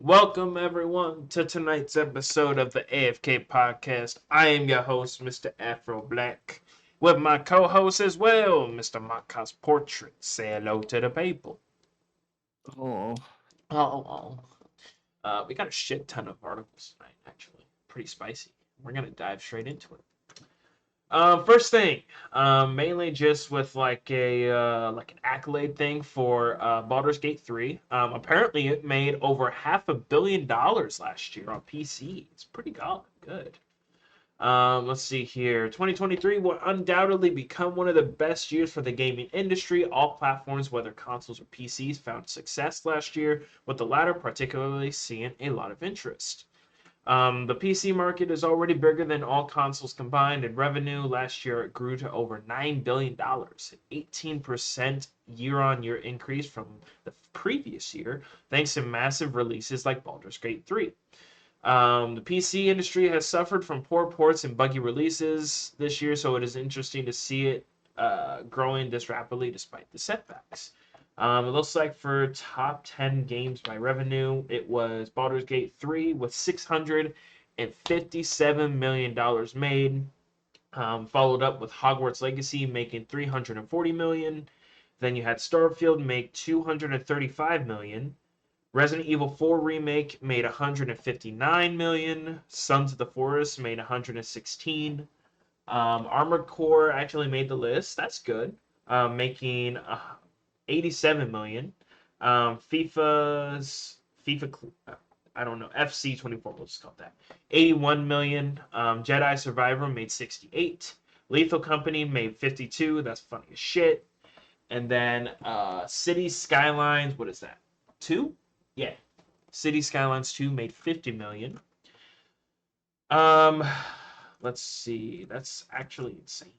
Welcome, everyone, to tonight's episode of the AFK podcast. I am your host, Mr. Afro Black, with my co host as well, Mr. Makas Portrait. Say hello to the people. Oh, Oh, we got a shit ton of articles tonight, actually. Pretty spicy. We're going to dive straight into it. First thing, mainly just with like an accolade thing for Baldur's Gate 3. Apparently it made over $500 million last year on PC. It's pretty good. Let's see here. 2023 will undoubtedly become one of the best years for the gaming industry. All platforms, whether consoles or PCs, found success last year, with the latter particularly seeing a lot of interest. The PC market is already bigger than all consoles combined in revenue. Last year, it grew to over $9 billion, an 18% year on year increase from the previous year, thanks to massive releases like Baldur's Gate 3. The PC industry has suffered from poor ports and buggy releases this year, so it is interesting to see it growing this rapidly despite the setbacks. It looks like for top 10 games by revenue, it was Baldur's Gate 3 with $657 million made, followed up with Hogwarts Legacy making $340 million. Then you had Starfield make $235 million. Resident Evil 4 remake made 159 million. Sons of the Forest made 116. Armored Core actually made the list. That's good. Making 87 million. FIFA, I don't know, FC 24. We'll just call it that. 81 million. Jedi Survivor made 68. Lethal Company made 52. That's funny as shit. And then City Skylines. What is that? 2? Yeah. City Skylines 2 made 50 million. Um, let's see. That's actually insane.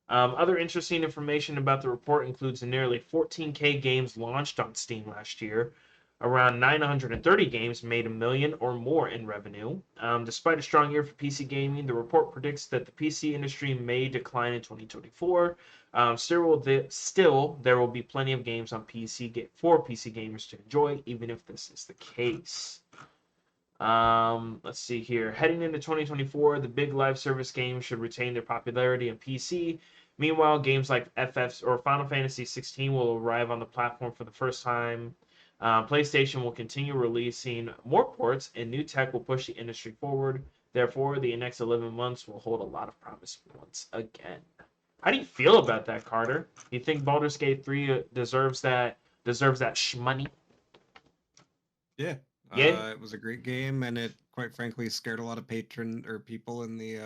Other interesting information about the report includes the nearly 14K games launched on Steam last year. Around 930 games made a million or more in revenue. Despite a strong year for PC gaming, the report predicts that the PC industry may decline in 2024. Still, there will be plenty of games on PC for PC gamers to enjoy, even if this is the case. Let's see here. Heading into 2024, the big live service games should retain their popularity on PC. Meanwhile, games like FF or Final Fantasy 16 will arrive on the platform for the first time. PlayStation will continue releasing more ports, and new tech will push the industry forward. Therefore, the next 11 months will hold a lot of promise once again. How do you feel about that, Carter? You think Baldur's Gate 3 deserves that shmoney? yeah. Yeah. It was a great game, and it, quite frankly, scared a lot of people in the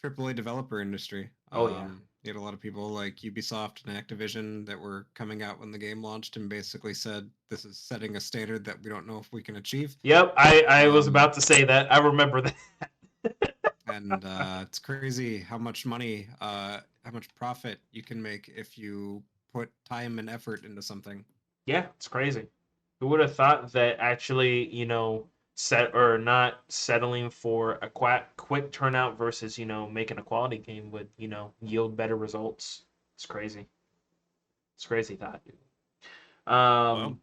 AAA developer industry. Oh yeah. You had a lot of people like Ubisoft and Activision that were coming out when the game launched and basically said, "This is setting a standard that we don't know if we can achieve." Yep, I was Um, about to say that. I remember that. and it's crazy how much profit you can make if you put time and effort into something. Yeah, it's crazy. Who would have thought that actually, set or not settling for a quick turnout versus, making a quality game would, yield better results. It's crazy. It's crazy thought, dude. Well,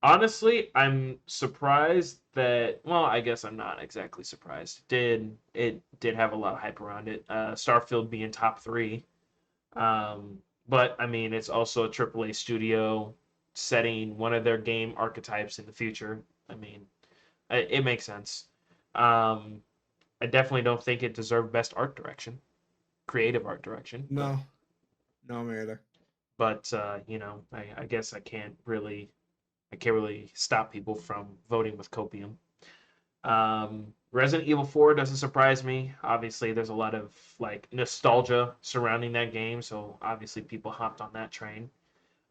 Honestly, I'm surprised that. Well, I guess I'm not exactly surprised. It did have a lot of hype around it. Starfield being top three. But I mean, it's also a AAA studio setting one of their game archetypes in the future. I mean, it makes sense. Um, I definitely don't think it deserved best art direction, creative art direction, no, no, me either. but I guess I can't really stop people from voting with copium. Resident Evil 4 doesn't surprise me. Obviously, there's a lot of like nostalgia surrounding that game, so obviously people hopped on that train.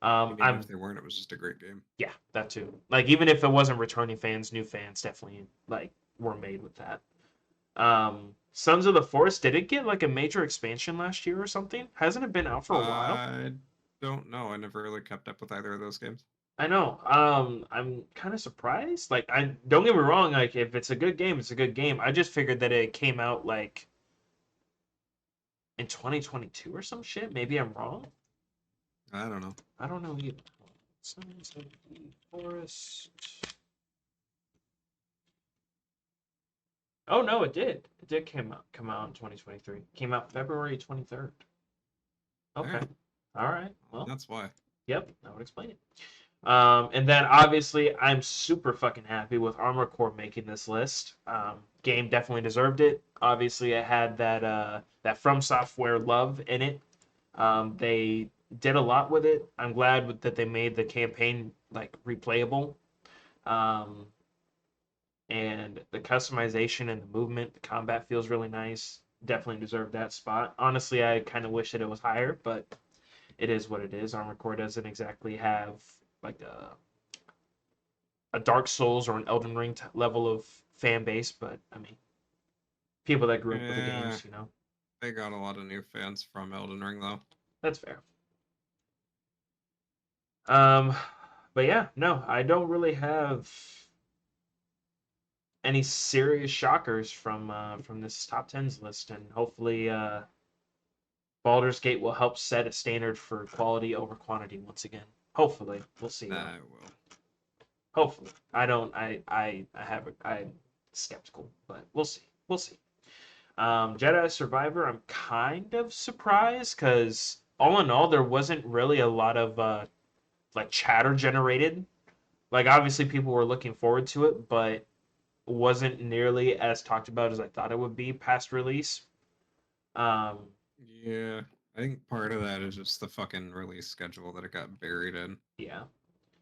I mean, even if I'm they weren't, it was just a great game. Yeah, that too. Like even if it wasn't returning fans, new fans definitely like were made with that. Sons of the Forest, did it get like a major expansion last year or something? Hasn't it been out for a while? I don't know. I never really kept up with either of those games. I know. I'm kind of surprised. Like, I don't get me wrong. Like, if it's a good game, it's a good game. I just figured that it came out like in 2022 or some shit. Maybe I'm wrong. I don't know. I don't know either. Sons of the Forest. Oh no, it did. It did come out in 2023. Came out February 23rd. All Okay. right, All right. well, Well, that's why. yep, that would explain it. And then obviously, I'm super fucking happy with Armor Core making this list. Game definitely deserved it. Obviously, it had that From Software love in it. They did a lot with it. I'm glad that they made the campaign like replayable. Um, and the customization and the movement, the combat feels really nice. Definitely deserved that spot. Honestly, I kind of wish that it was higher, but it is what it is. Armored Core doesn't exactly have like a Dark Souls or an Elden Ring level of fan base, but I mean, people that grew up with the Yeah, games, you know, they got a lot of new fans from Elden Ring though. that's fair. Um, but yeah, no, I don't really have any serious shockers from this top tens list, and hopefully, Baldur's Gate will help set a standard for quality over quantity once again. Hopefully, we'll see though. Nah, it will. Hopefully, I don't. I'm skeptical, but we'll see. We'll see. Jedi Survivor, I'm kind of surprised because all in all, there wasn't really a lot of like chatter generated. Like obviously, people were looking forward to it, but wasn't nearly as talked about as I thought it would be past release. Um, Yeah, I think part of that is just the fucking release schedule that it got buried in. yeah,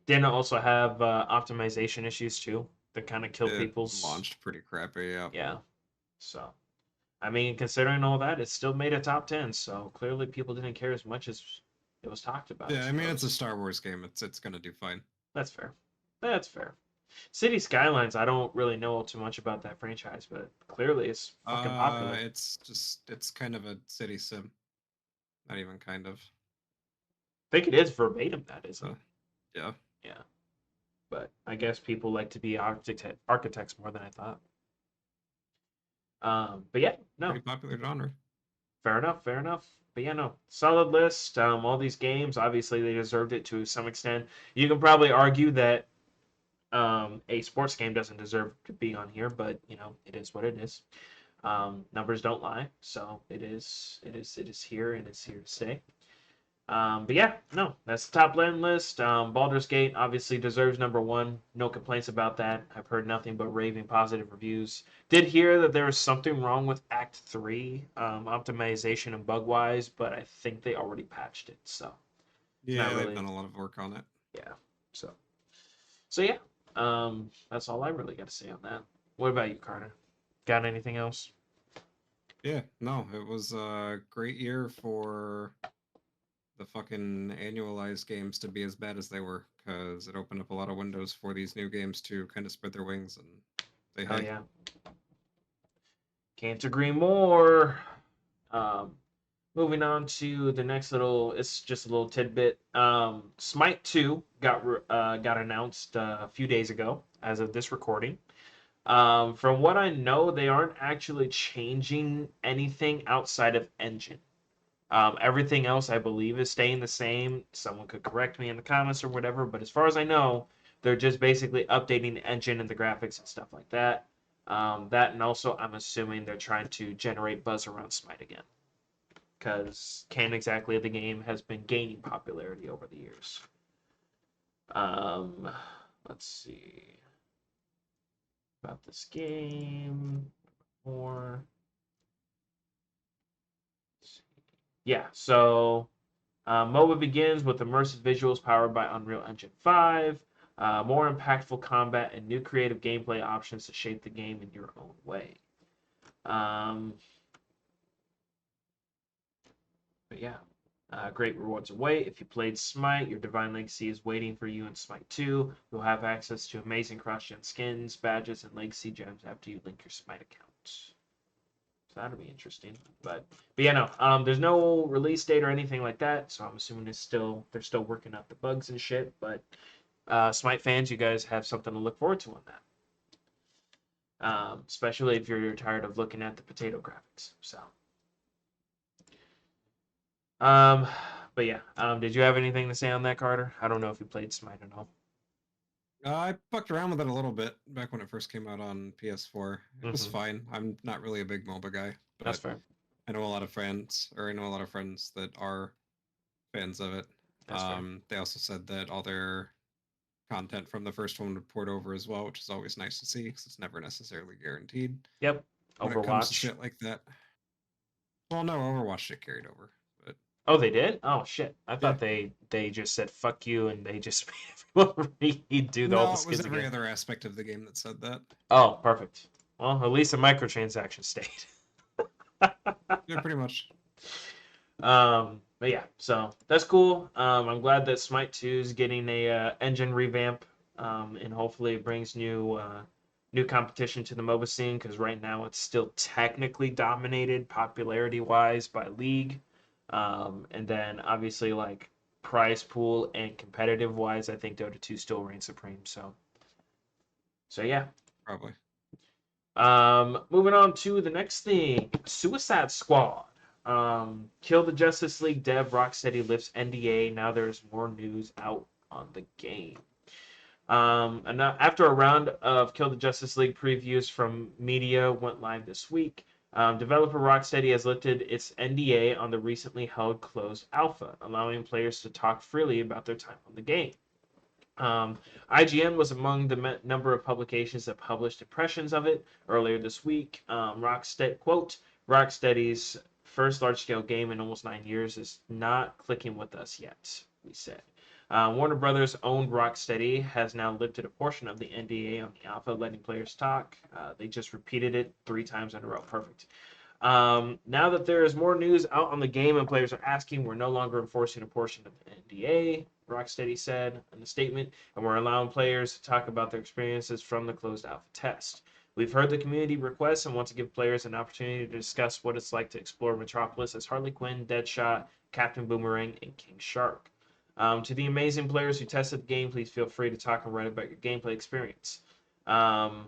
didn't also have optimization issues too that kind of kill It people's. launched pretty crappy. Yeah. Yeah, so I mean, considering all that, it still made a top 10. So clearly, people didn't care as much as it was talked about, I Yeah, I mean it's a suppose. Star Wars game. It's gonna do fine. That's fair. That's fair. City Skylines, I don't really know too much about that franchise, but clearly it's fucking popular. I It's kind of a city sim. Not even kind of. think it is verbatim that, isn't So it? yeah, Yeah. But I guess people like to be architects more than I thought. But yeah, no, pretty popular genre. fair enough, fair enough. But yeah, no, solid list. All these games, obviously, they deserved it to some extent. You can probably argue that a sports game doesn't deserve to be on here, but you know, it is what it is. Numbers don't lie, so it is here and it's here to stay. But yeah, no, that's the top land list. Baldur's Gate obviously deserves number one. No complaints about that. I've heard nothing but raving positive reviews. Did hear that there was something wrong with Act 3 optimization and bug wise, but I think they already patched it. So not Yeah, they've really, done a lot of work on it. yeah. So, so yeah, that's all I really got to say on that. What about you, Carter? Got anything else? Yeah, no, it was a great year for the fucking annualized games to be as bad as they were, because it opened up a lot of windows for these new games to kind of spread their wings and say, Oh hey, yeah, can't agree more. Um, Moving on to the next little, it's just a little tidbit. Smite 2 got announced a few days ago, as of this recording. From what I know, they aren't actually changing anything outside of engine. Everything else, I believe, is staying the same. Someone could correct me in the comments or whatever, but as far as I know, they're just basically updating the engine and the graphics and stuff like that. That and also, I'm assuming they're trying to generate buzz around Smite again because Canon Exactly the game has been gaining popularity over the years. Um, let's see about this game more. Yeah, so MOBA begins with immersive visuals powered by Unreal Engine 5, more impactful combat, and new creative gameplay options to shape the game in your own way. Um, but yeah, great rewards await. If you played Smite, your Divine Legacy is waiting for you in Smite 2. You'll have access to amazing cross-gen skins, badges, and Legacy gems after you link your Smite account. So that'll be interesting. But yeah, no. There's no release date or anything like that, so I'm assuming they're still working out the bugs and shit. But Smite fans, you guys have something to look forward to on that. Especially if you're tired of looking at the potato graphics. So, um, but yeah, did you have anything to say on that, Carter? I don't know if you played Smite at all. I fucked around with it a little bit back when it first came out on PS4. It was Mm-hmm. fine. I'm not really a big MOBA guy, That's but fair. I know a lot of friends, or I know a lot of friends that are fans of it. That's fair. They also said that all their content from the first one would port over as well, which is always nice to see because it's never necessarily guaranteed Yep. when it comes to Overwatch. shit like that. Well, no, Overwatch shit carried over, but Oh, they did? Oh shit! I yeah. thought they just said fuck you and they just made everyone redo all the No, it was skins every again. other aspect of the game that said that. Oh, perfect. Well, at least the microtransaction stayed. Yeah, pretty much. But yeah, so that's cool. I'm glad that Smite 2 is getting a engine revamp, and hopefully it brings new competition to the MOBA scene because right now it's still technically dominated popularity wise by League, and then obviously like prize pool and competitive wise, I think Dota 2 still reigns supreme. So yeah. Probably. Moving on to the next thing, Suicide Squad. Kill the Justice League dev Rocksteady lifts NDA. Now there's more news out on the game. And now, after a round of Kill the Justice League previews from media went live this week, developer Rocksteady has lifted its NDA on the recently held closed alpha, allowing players to talk freely about their time on the game. IGN was among the number of publications that published impressions of it earlier this week. Quote, Rocksteady's first large-scale game in almost 9 years is not clicking with us yet, we said. Warner Brothers owned Rocksteady has now lifted a portion of the NDA on the alpha, letting players talk. They just repeated it 3 times in a row. Perfect. Now that there is more news out on the game and players are asking, we're no longer enforcing a portion of the NDA, Rocksteady said in a statement, and we're allowing players to talk about their experiences from the closed alpha test. We've heard the community requests and want to give players an opportunity to discuss what it's like to explore Metropolis as Harley Quinn, Deadshot, Captain Boomerang, and King Shark. To the amazing players who tested the game, please feel free to talk and write about your gameplay experience. Let's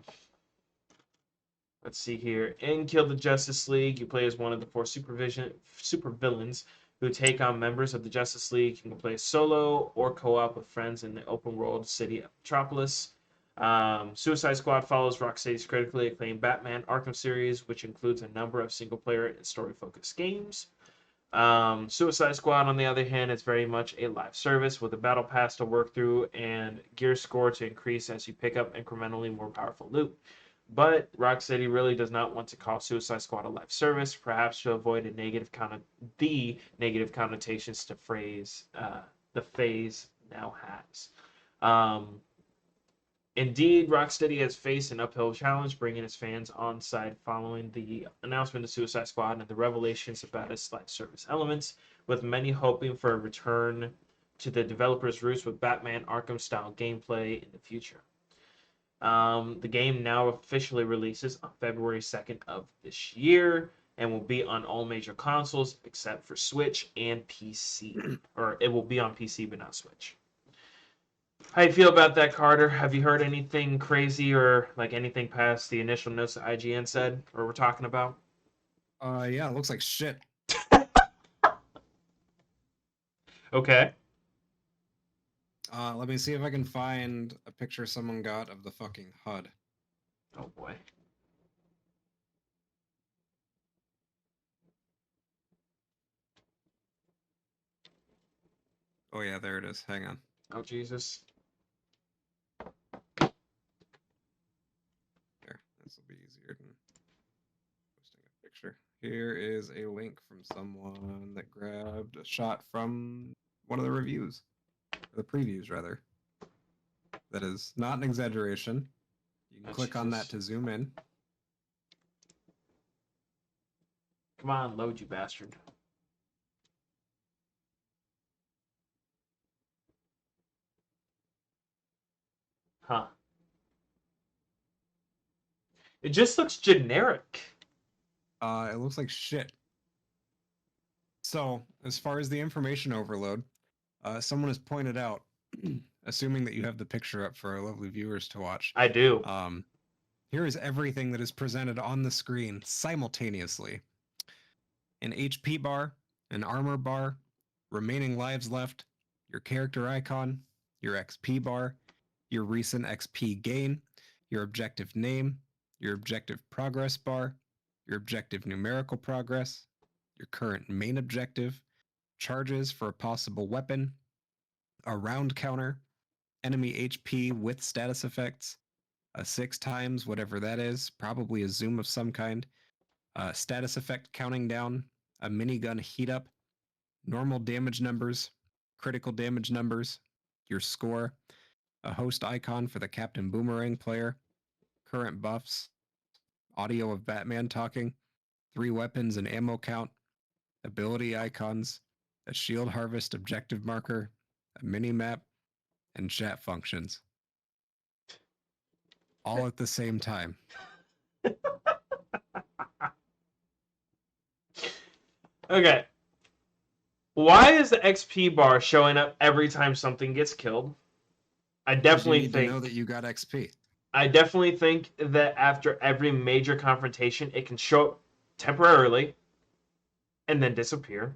see here. In Kill the Justice League, you play as one of the 4 supervillains who take on members of the Justice League. You can play solo or co-op with friends in the open world city of Metropolis. Suicide Squad follows Rocksteady's critically acclaimed Batman Arkham series, which includes a number of single-player and story-focused games. Suicide Squad, on the other hand, is very much a live service with a battle pass to work through and gear score to increase as you pick up incrementally more powerful loot. But Rocksteady really does not want to call Suicide Squad a live service, perhaps to avoid the negative connotations to the phase now has. Um, Indeed, Rocksteady has faced an uphill challenge, bringing its fans on side following the announcement of Suicide Squad and the revelations about its live service elements, with many hoping for a return to the developer's roots with Batman Arkham style gameplay in the future. The game now officially releases on February 2nd of this year and will be on all major consoles except for Switch and PC. Or it will be on PC but not Switch. How you feel about that, Carter? Have you heard anything crazy or like anything past the initial notes that IGN said or we're talking about? Yeah, it looks like shit. Okay. Let me see if I can find a picture someone got of the fucking HUD. Oh boy. Oh yeah, there it is. Hang on. Oh Jesus. There. This will be easier than posting a picture. Here is a link from someone that grabbed a shot from one of the reviews. Or the previews, rather. That is not an exaggeration. You can Oh click on that Jesus. to zoom in. Come on, load you bastard. Huh. It just looks generic. It looks like shit. So, as far as the information overload, someone has pointed out, assuming that you have the picture up for our lovely viewers to watch, I do. here is everything that is presented on the screen simultaneously. An HP bar, an armor bar, remaining lives left, your character icon, your XP bar, your recent XP gain, your objective name, your objective progress bar, your objective numerical progress, your current main objective, charges for a possible weapon, a round counter, enemy HP with status effects, a 6 times, whatever that is, probably a zoom of some kind, status effect counting down, a minigun heat up, normal damage numbers, critical damage numbers, your score, a host icon for the Captain Boomerang player, current buffs, audio of Batman talking, 3 weapons and ammo count, ability icons, a shield harvest objective marker, a mini map, and chat functions. All at the same time. Okay. Why is the XP bar showing up every time something gets killed? I definitely You need think to know that you got XP. I definitely think that after every major confrontation, it can show up temporarily and then disappear.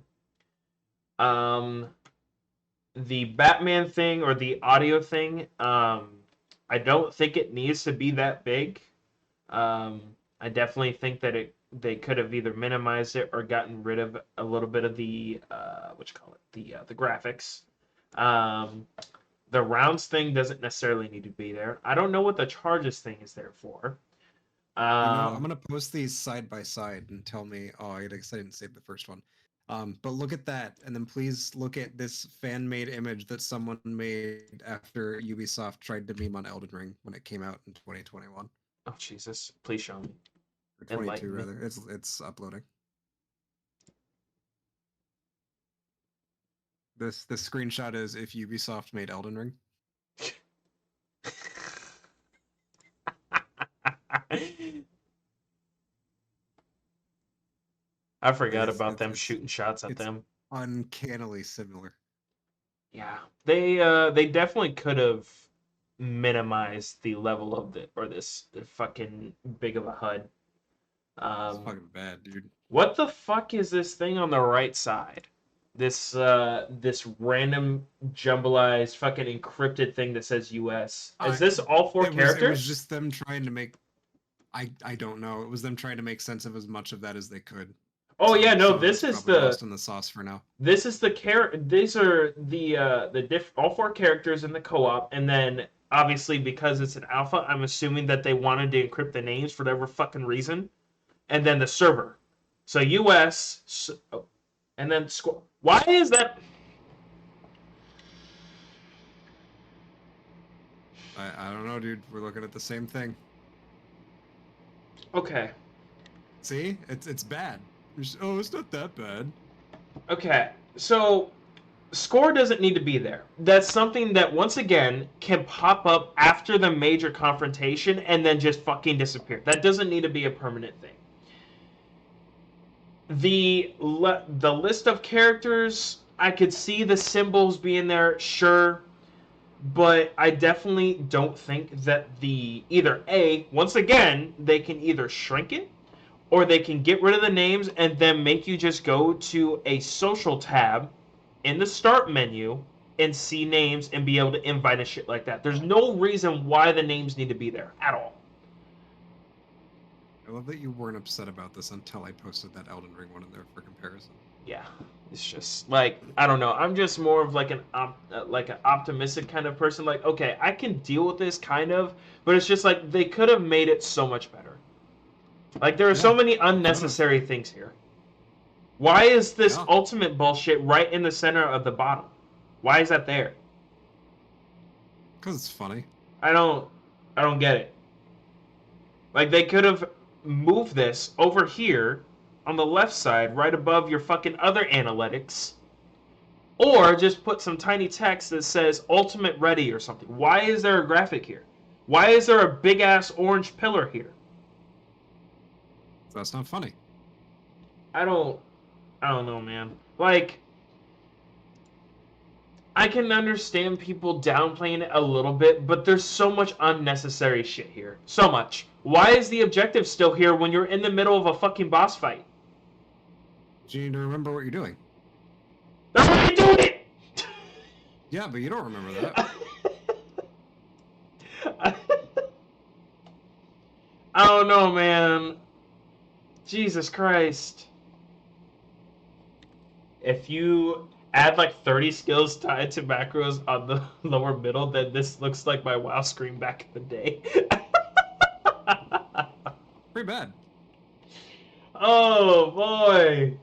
The Batman thing or the audio thing, I don't think it needs to be that big. I definitely think that they could have either minimized it or gotten rid of a little bit of the the graphics. The rounds thing doesn't necessarily need to be there. I don't know what the charges thing is there for. I'm gonna post these side by side and tell me. Oh, I guess I didn't save the first one. But look at that, and then please look at this fan-made image that someone made after Ubisoft tried to meme on Elden Ring when it came out in 2021. Oh Jesus! Please show me. Or 22 Enlighten me. rather. It's uploading. This screenshot is if Ubisoft made Elden Ring. I forgot about them shooting shots at it's them. Uncannily similar. Yeah, they definitely could have minimized the level of the fucking big of a HUD. It's fucking bad, dude. What the fuck is this thing on the right side? This random jumblized fucking encrypted thing that says US. Is this all 4 characters? It was just them trying to make. I don't know. It was them trying to make sense of as much of that as they could. Oh yeah, no, this is the lost in the sauce for now. This is the These are the all 4 characters in the co-op, and then obviously because it's an alpha, I'm assuming that they wanted to encrypt the names for whatever fucking reason, and then the server. So US, and then score. Why is that? I don't know, dude. We're looking at the same thing. Okay. See, it's bad. Oh, it's not that bad. Okay, so score doesn't need to be there. That's something that once again can pop up after the major confrontation and then just fucking disappear. That doesn't need to be a permanent thing. The list of characters, I could see the symbols being there, sure, but I definitely don't think that once again, they can either shrink it or they can get rid of the names and then make you just go to a social tab in the start menu and see names and be able to invite and shit like that. There's no reason why the names need to be there at all. I love that you weren't upset about this until I posted that Elden Ring one in there for comparison. Yeah, it's just like, I don't know. I'm just more of like an optimistic kind of person. Like, okay, I can deal with this kind of, but it's just like they could have made it so much better. Like, there are so many unnecessary things here. Why is this ultimate bullshit right in the center of the bottom? Why is that there? Because it's funny. I don't get it. Like, they could have moved this over here on the left side, right above your fucking other analytics, or just put some tiny text that says ultimate ready or something. Why is there a graphic here? Why is there a big ass orange pillar here? That's not funny. I don't know, man. Like, I can understand people downplaying it a little bit, but there's so much unnecessary shit here. So much. Why is the objective still here when you're in the middle of a fucking boss fight? You need to remember what you're doing. That's why you're doing it! Yeah, but you don't remember that. I don't know, man. Jesus Christ. If you add like 30 skills tied to macros on the lower middle, then this looks like my WoW screen back in the day. Pretty bad. Oh boy.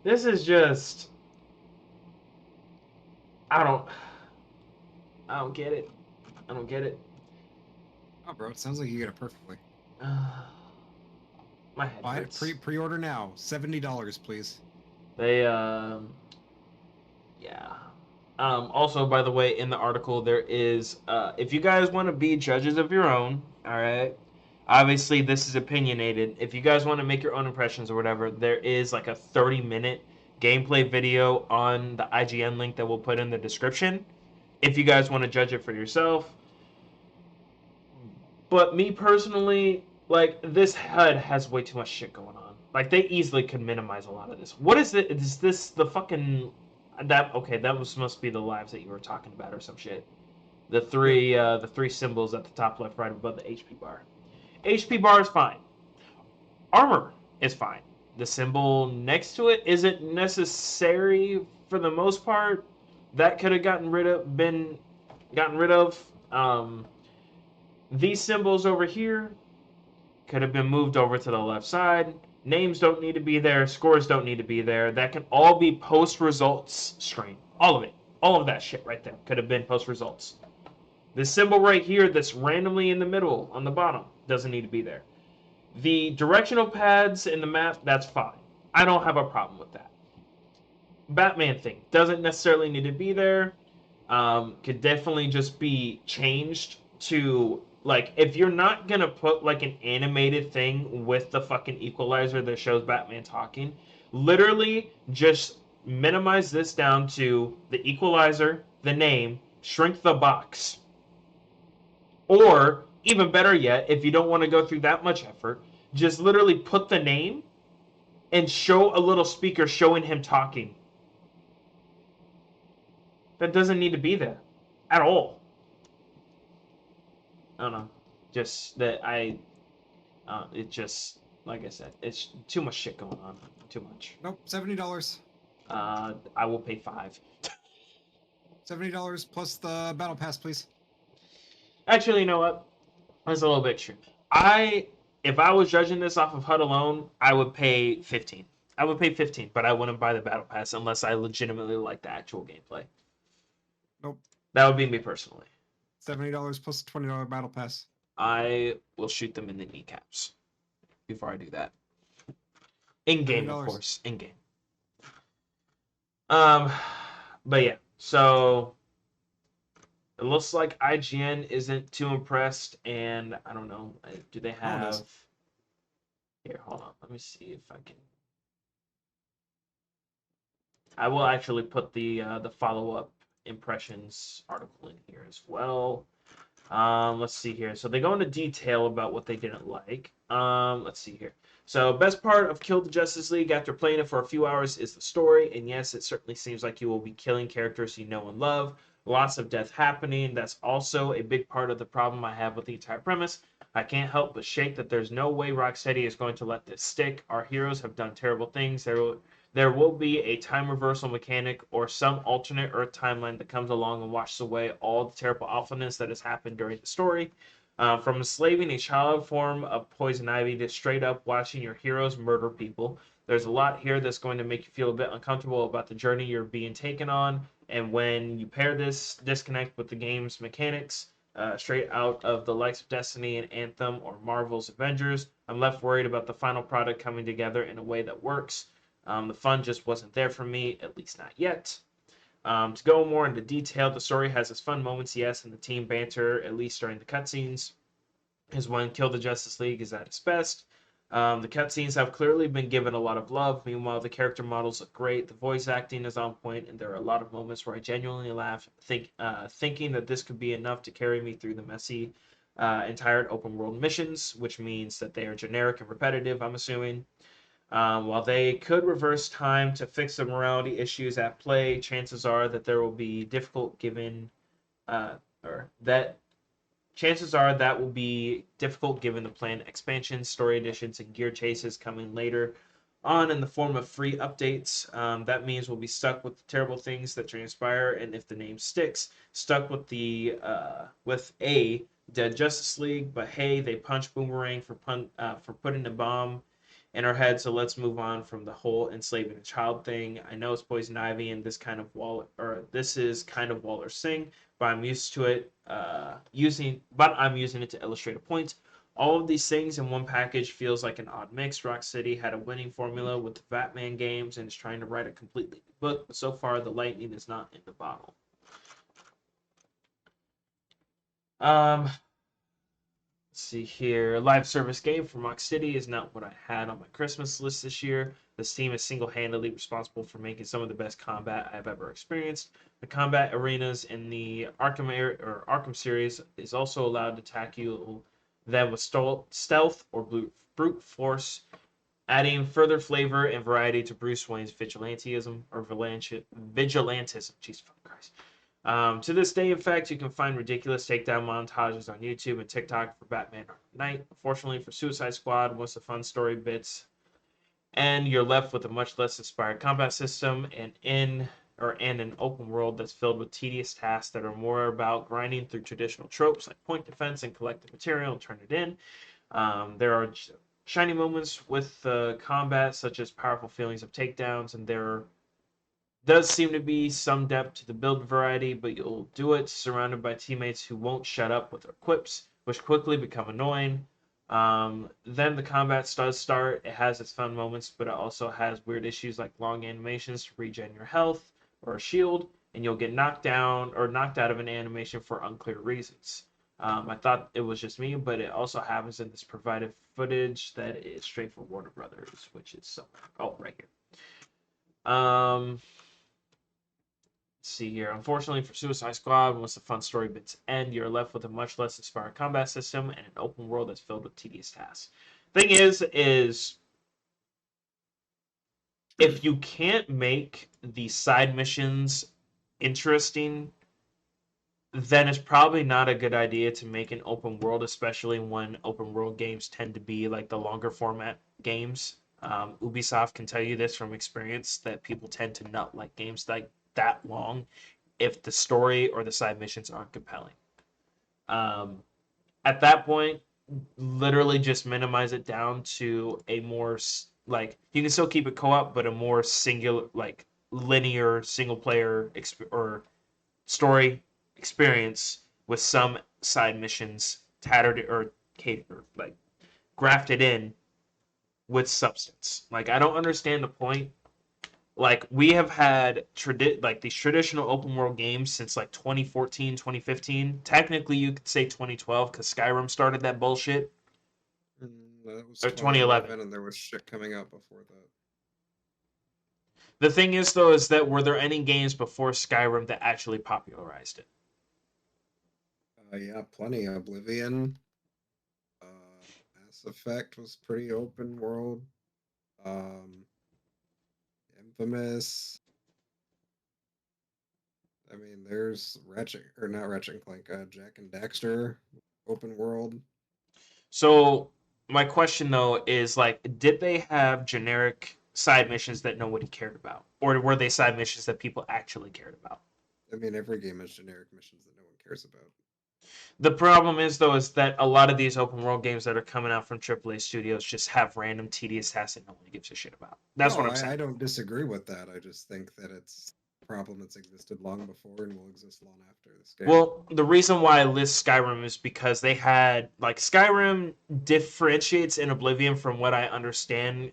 This is just I don't I don't get it. I don't get it. Oh, bro, it sounds like you get it perfectly. My head Buy it. hurts. Pre-order now. $70, please. They yeah. Also, by the way, in the article there is if you guys want to be judges of your own, all right. Obviously, this is opinionated. If you guys want to make your own impressions or whatever, there is like a 30-minute gameplay video on the IGN link that we'll put in the description. If you guys want to judge it for yourself. But me personally, like this HUD has way too much shit going on. Like they easily could minimize a lot of this. What is it? Is this the fucking that? Okay, that was must be the lives that you were talking about or some shit. The three symbols at the top left, right above the HP bar. HP bar is fine. Armor is fine. The symbol next to it isn't necessary for the most part. That could have been gotten rid of. These symbols over here could have been moved over to the left side. Names don't need to be there. Scores don't need to be there. That can all be post results screen. All of it. All of that shit right there could have been post results. This symbol right here that's randomly in the middle on the bottom doesn't need to be there. The directional pads in the map, that's fine. I don't have a problem with that. Batman thing doesn't necessarily need to be there. Could definitely just be changed to like if you're not gonna put like an animated thing with the fucking equalizer that shows Batman talking, literally just minimize this down to the equalizer, the name, shrink the box. Or even better yet, if you don't want to go through that much effort, just literally put the name and show a little speaker showing him talking. That doesn't need to be there at all. I don't know. Just that it just, like I said, it's too much shit going on. Too much. Nope, $70. I will pay $5. $70 plus the battle pass, please. Actually, you know what? That's a little bit extreme. If I was judging this off of HUD alone, I would pay 15. I would pay 15, but I wouldn't buy the battle pass unless I legitimately like the actual gameplay. Nope. That would be me personally. $70 plus $20 battle pass. I will shoot them in the kneecaps before I do that. In game, of course. In game. But yeah. So it looks like IGN isn't too impressed, and I don't know. Do they have? Here, hold on. Let me see if I can. I will actually put the follow-up impressions article in here as well. Let's see here. So they go into detail about what they didn't like. Let's see here. So best part of Kill the Justice League after playing it for a few hours is the story. And yes, it certainly seems like you will be killing characters you know and love. Lots of death happening. That's also a big part of the problem I have with the entire premise. I can't help but shake that there's no way Rocksteady is going to let this stick. Our heroes have done terrible things. There will be a time reversal mechanic or some alternate Earth timeline that comes along and washes away all the terrible awfulness that has happened during the story. From enslaving a child form of poison ivy to straight up watching your heroes murder people, there's a lot here that's going to make you feel a bit uncomfortable about the journey you're being taken on. And when you pair this disconnect with the game's mechanics, straight out of the likes of Destiny and Anthem or Marvel's Avengers, I'm left worried about the final product coming together in a way that works. The fun just wasn't there for me, at least not yet. To go more into detail, the story has its fun moments, yes, and the team banter, at least during the cutscenes, is when Kill the Justice League is at its best. The cutscenes have clearly been given a lot of love. Meanwhile, the character models look great, the voice acting is on point, and there are a lot of moments where I genuinely laugh, thinking that this could be enough to carry me through the messy and tired open world missions, which means that they are generic and repetitive, I'm assuming. While they could reverse time to fix the morality issues at play, chances are that there will be difficult given, or that Chances are that will be difficult given the planned expansions, story additions, and gear chases coming later on in the form of free updates. That means we'll be stuck with the terrible things that transpire, and if the name sticks, stuck with with a Dead Justice League. But hey, they punch Boomerang for putting a bomb in our head. So let's move on from the whole enslaving a child thing. I know it's Poison Ivy and this is kind of Waller Singh, but I'm used to it. I'm using it to illustrate a point. All of these things in one package feels like an odd mix. Rocksteady had a winning formula with the Batman games and is trying to write a completely new book, but so far the lightning is not in the bottle. Let's see here. Live service game from Rocksteady is not what I had on my Christmas list this year. This team is single-handedly responsible for making some of the best combat I've ever experienced. The combat arenas in the Arkham series is also allowed to tackle them with stealth or brute force, adding further flavor and variety to Bruce Wayne's vigilantism. Jesus fucking Christ. To this day, in fact, you can find ridiculous takedown montages on YouTube and TikTok for Batman Arkham Knight. Unfortunately for Suicide Squad, once the fun story bits, and you're left with a much less inspired combat system and an open world that's filled with tedious tasks that are more about grinding through traditional tropes like point defense and collect the material and turn it in. There are shiny moments with combat, such as powerful feelings of takedowns, and there does seem to be some depth to the build variety, but you'll do it surrounded by teammates who won't shut up with their quips, which quickly become annoying. Then the combat does start. It has its fun moments, but it also has weird issues like long animations to regen your health or a shield, and you'll get knocked down or knocked out of an animation for unclear reasons. I thought it was just me, but it also happens in this provided footage that is straight from Warner Brothers, which is somewhere. Oh, right here. Let's see here. Unfortunately for Suicide Squad, once the fun story bits end, you're left with a much less inspired combat system and an open world that's filled with tedious tasks. Thing is if you can't make the side missions interesting, then it's probably not a good idea to make an open world, especially when open world games tend to be like the longer format games. Ubisoft can tell you this from experience that people tend to not like games like that long if the story or the side missions aren't compelling. At that point, literally just minimize it down to a more like you can still keep it co-op, but a more singular, like linear single player or story experience with some side missions tattered or catered, like grafted in with substance. Like I don't understand the point. Like we have had these traditional open world games since like 2014, 2015. Technically, you could say 2012 because Skyrim started that bullshit. That was Or 2011, and there was shit coming out before that. The thing is, though, is that were there any games before Skyrim that actually popularized it? Yeah, plenty. Oblivion. Mass Effect was pretty open world. Infamous. I mean, there's not Ratchet and Clank, Jack and Daxter, open world. So my question though is like, did they have generic side missions that nobody cared about, or were they side missions that people actually cared about? I mean, every game has generic missions that no one cares about. The problem is though is that a lot of these open world games that are coming out from AAA studios just have random tedious tasks that nobody gives a shit about. That's what I'm saying. I don't disagree with that. I just think that it's a problem that's existed long before and will exist long after this game. Well, the reason why I list Skyrim is because they had like Skyrim differentiates in Oblivion from what I understand,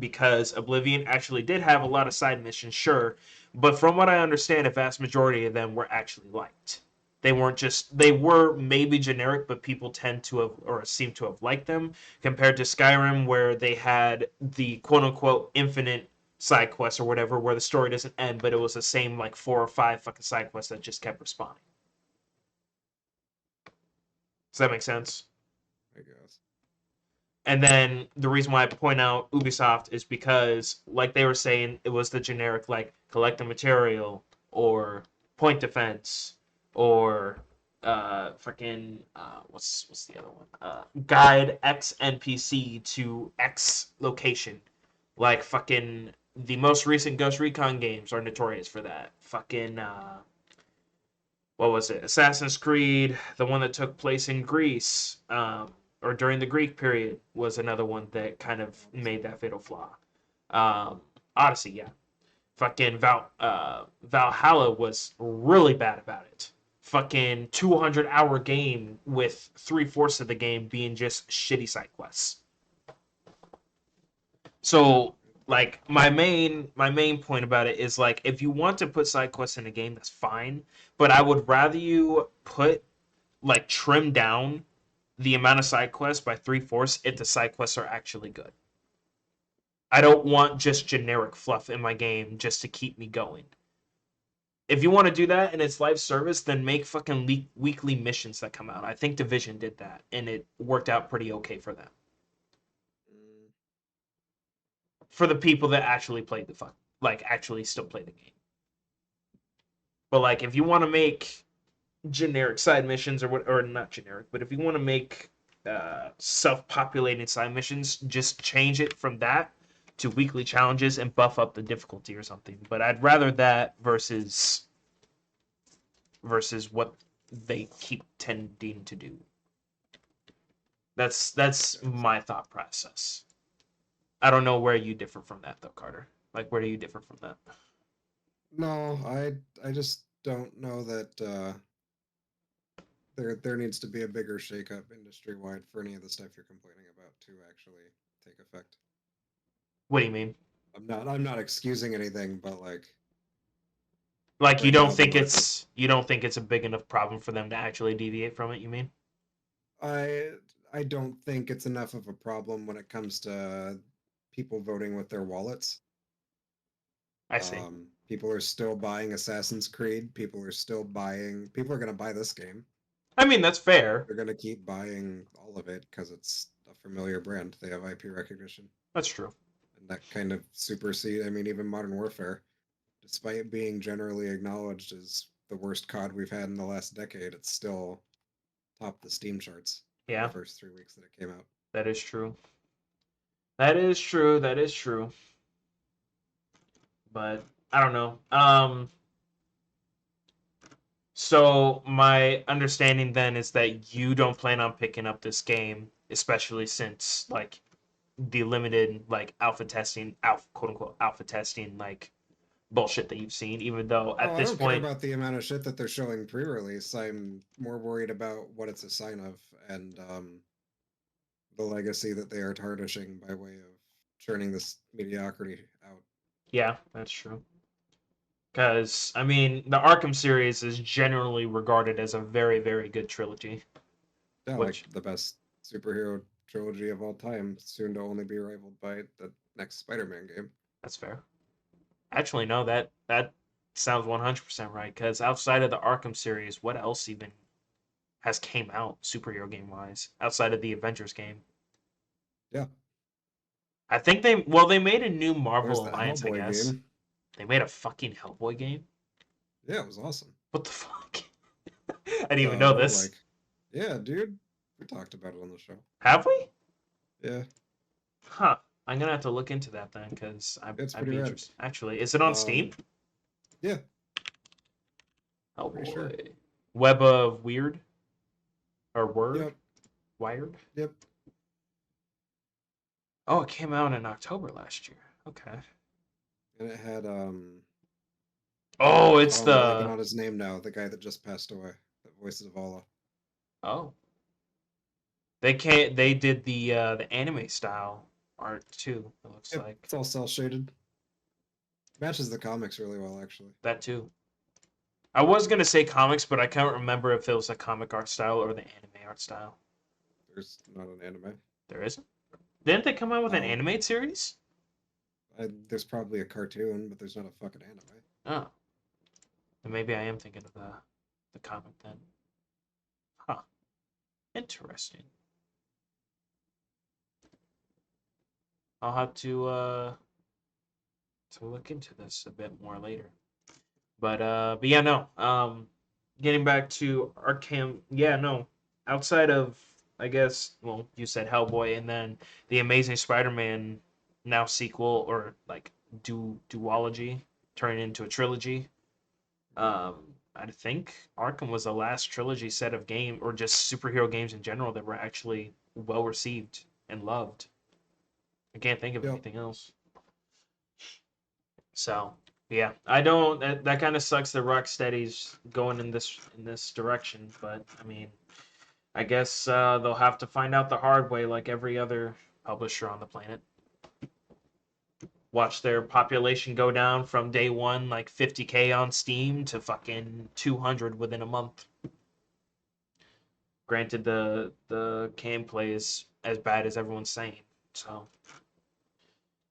because Oblivion actually did have a lot of side missions, sure, but from what I understand, a vast majority of them were actually liked. They were maybe generic, but people tend to have or seem to have liked them compared to Skyrim, where they had the quote unquote infinite side quests or whatever, where the story doesn't end, but it was the same like 4 or 5 fucking side quests that just kept respawning. Does that make sense? I guess. And then the reason why I point out Ubisoft is because, like they were saying, it was the generic, like, collect the material, or point defense, or what's the other one? Guide X NPC to X location. Like fucking the most recent Ghost Recon games are notorious for that. Fucking what was it? Assassin's Creed, the one that took place in Greece, or during the Greek period, was another one that kind of made that fatal flaw. Odyssey, yeah. Fucking Valhalla was really bad about it. Fucking 200-hour game with 3/4 of the game being just shitty side quests. So like my main point about it is like if you want to put side quests in a game, that's fine. But I would rather you trim down the amount of side quests by 3/4 if the side quests are actually good. I don't want just generic fluff in my game just to keep me going. If you want to do that and it's live service, then make fucking weekly missions that come out. I think Division did that, and it worked out pretty okay for them. For the people that actually played actually still play the game. But like, if you want to make generic side missions or not generic, but if you want to make self-populating side missions, just change it from that to weekly challenges and buff up the difficulty or something. But I'd rather that versus what they keep tending to do. That's my thought process. I don't know where you differ from that though, Carter. Like, where do you differ from that? No, I just don't know that there needs to be a bigger shakeup industry wide for any of the stuff you're complaining about to actually take effect. What do you mean? I'm not excusing anything, but like right now the market. you don't think it's a big enough problem for them to actually deviate from it, you mean? I don't think it's enough of a problem when it comes to people voting with their wallets. I see. People are still buying Assassin's Creed. People are going to buy this game. I mean, that's fair. They're going to keep buying all of it because it's a familiar brand. They have IP recognition. That's true. And that kind of supersedes, I mean, even Modern Warfare, despite being generally acknowledged as the worst COD we've had in the last decade, it's still topped the Steam charts Yeah. the first 3 weeks that it came out. That is true. That is true. That is true. But I don't know. So my understanding then is that you don't plan on picking up this game, especially since like the limited like quote unquote alpha testing like bullshit that you've seen. Even though at this I don't point, care about the amount of shit that they're showing pre-release. I'm more worried about what it's a sign of and the legacy that they are tarnishing by way of churning this mediocrity out. yeah, that's true. Because I mean, the Arkham series is generally regarded as a very, very good trilogy. Yeah, Which like the best superhero trilogy of all time, soon to only be rivaled by the next Spider-Man game. that's fair. Actually, no, that sounds 100% right. Because outside of the Arkham series, what else even has came out superhero game wise outside of the Avengers game? Yeah. I think they made a new There's Marvel that Alliance. I Hellboy guess game. they made a fucking Hellboy game. Yeah, it was awesome. What the fuck? I didn't even The know this. roguelike. Yeah, dude. We talked about it on the show. Have we? Yeah. Huh. I'm gonna have to look into that then, because It's I'd pretty be rad. interested. Actually, is it on Steam? Yeah. Oh Pretty boy. sure. Web of Weird or Word? Yep. Wired? Yep. Oh, it came out in October last year. Okay. And it had Oh, it's I'm blanking the on his name now. The guy that just passed away. That voices Zavala. oh. They did the anime style art too, it looks Yep. like. It's all cell shaded. Matches the comics really well, actually. That too. I was gonna say comics, but I can't remember if it was a comic art style or the anime art style. There's not an anime. There isn't? Didn't they come out with an No. animated series? There's probably a cartoon, but there's not a fucking anime. Oh. Then maybe I am thinking of the comic then. Huh. Interesting. I'll have to look into this a bit more later. But yeah, no. getting back to Arkham, yeah, no. Outside of, I guess, well, you said Hellboy, and then the Amazing Spider-Man now sequel or like duology turning into a trilogy. I think Arkham was the last trilogy set of game or just superhero games in general that were actually well received and loved. I can't think of Yep. anything else. So yeah, I don't. That kind of sucks that Rocksteady's going in this direction. But I mean, I guess they'll have to find out the hard way, like every other publisher on the planet. Watch their population go down from day one, like 50K on Steam, to fucking 200 within a month. Granted, the gameplay is as bad as everyone's saying. So.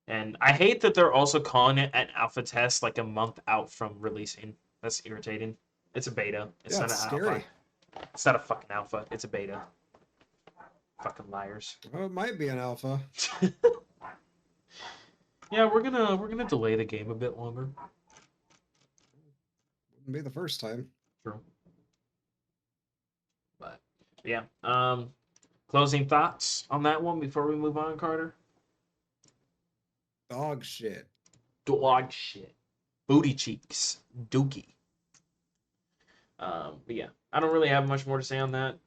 And I hate that they're also calling it an alpha test like a month out from releasing. That's irritating. It's a beta. It's Yeah, not it's an scary. alpha. It's not a fucking alpha. It's a beta. Fucking liars. Well, it might be an alpha. Yeah, we're gonna delay the game a bit longer. Wouldn't be the first time. True. But yeah. Closing thoughts on that one before we move on, Carter? Dog shit. Dog shit. Booty cheeks. Dookie. But yeah, I don't really have much more to say on that.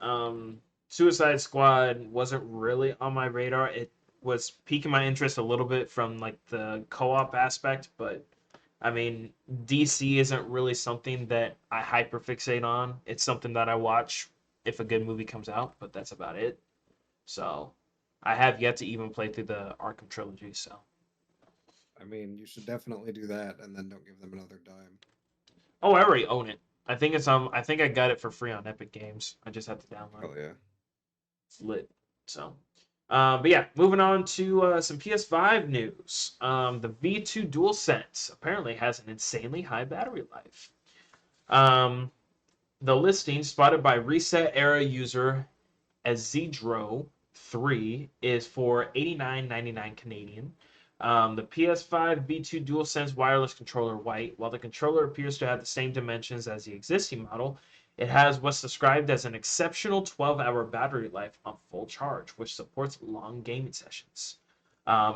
Suicide Squad wasn't really on my radar. It was piquing my interest a little bit from like the co-op aspect, but I mean, DC isn't really something that I hyperfixate on. It's something that I watch if a good movie comes out, but that's about it. So, I have yet to even play through the Arkham trilogy, so. I mean, you should definitely do that, and then don't give them another dime. Oh, I already own it. I think it's I think I got it for free on Epic Games. I just have to download Hell it. yeah. It's lit. So, but yeah, moving on to some PS5 news. The V2 DualSense apparently has an insanely high battery life. Um, the listing spotted by Reset Era user Azedro3 is for $89.99 Canadian. The PS5 V2 DualSense wireless controller white, while the controller appears to have the same dimensions as the existing model, it has what's described as an exceptional 12-hour battery life on full charge, which supports long gaming sessions.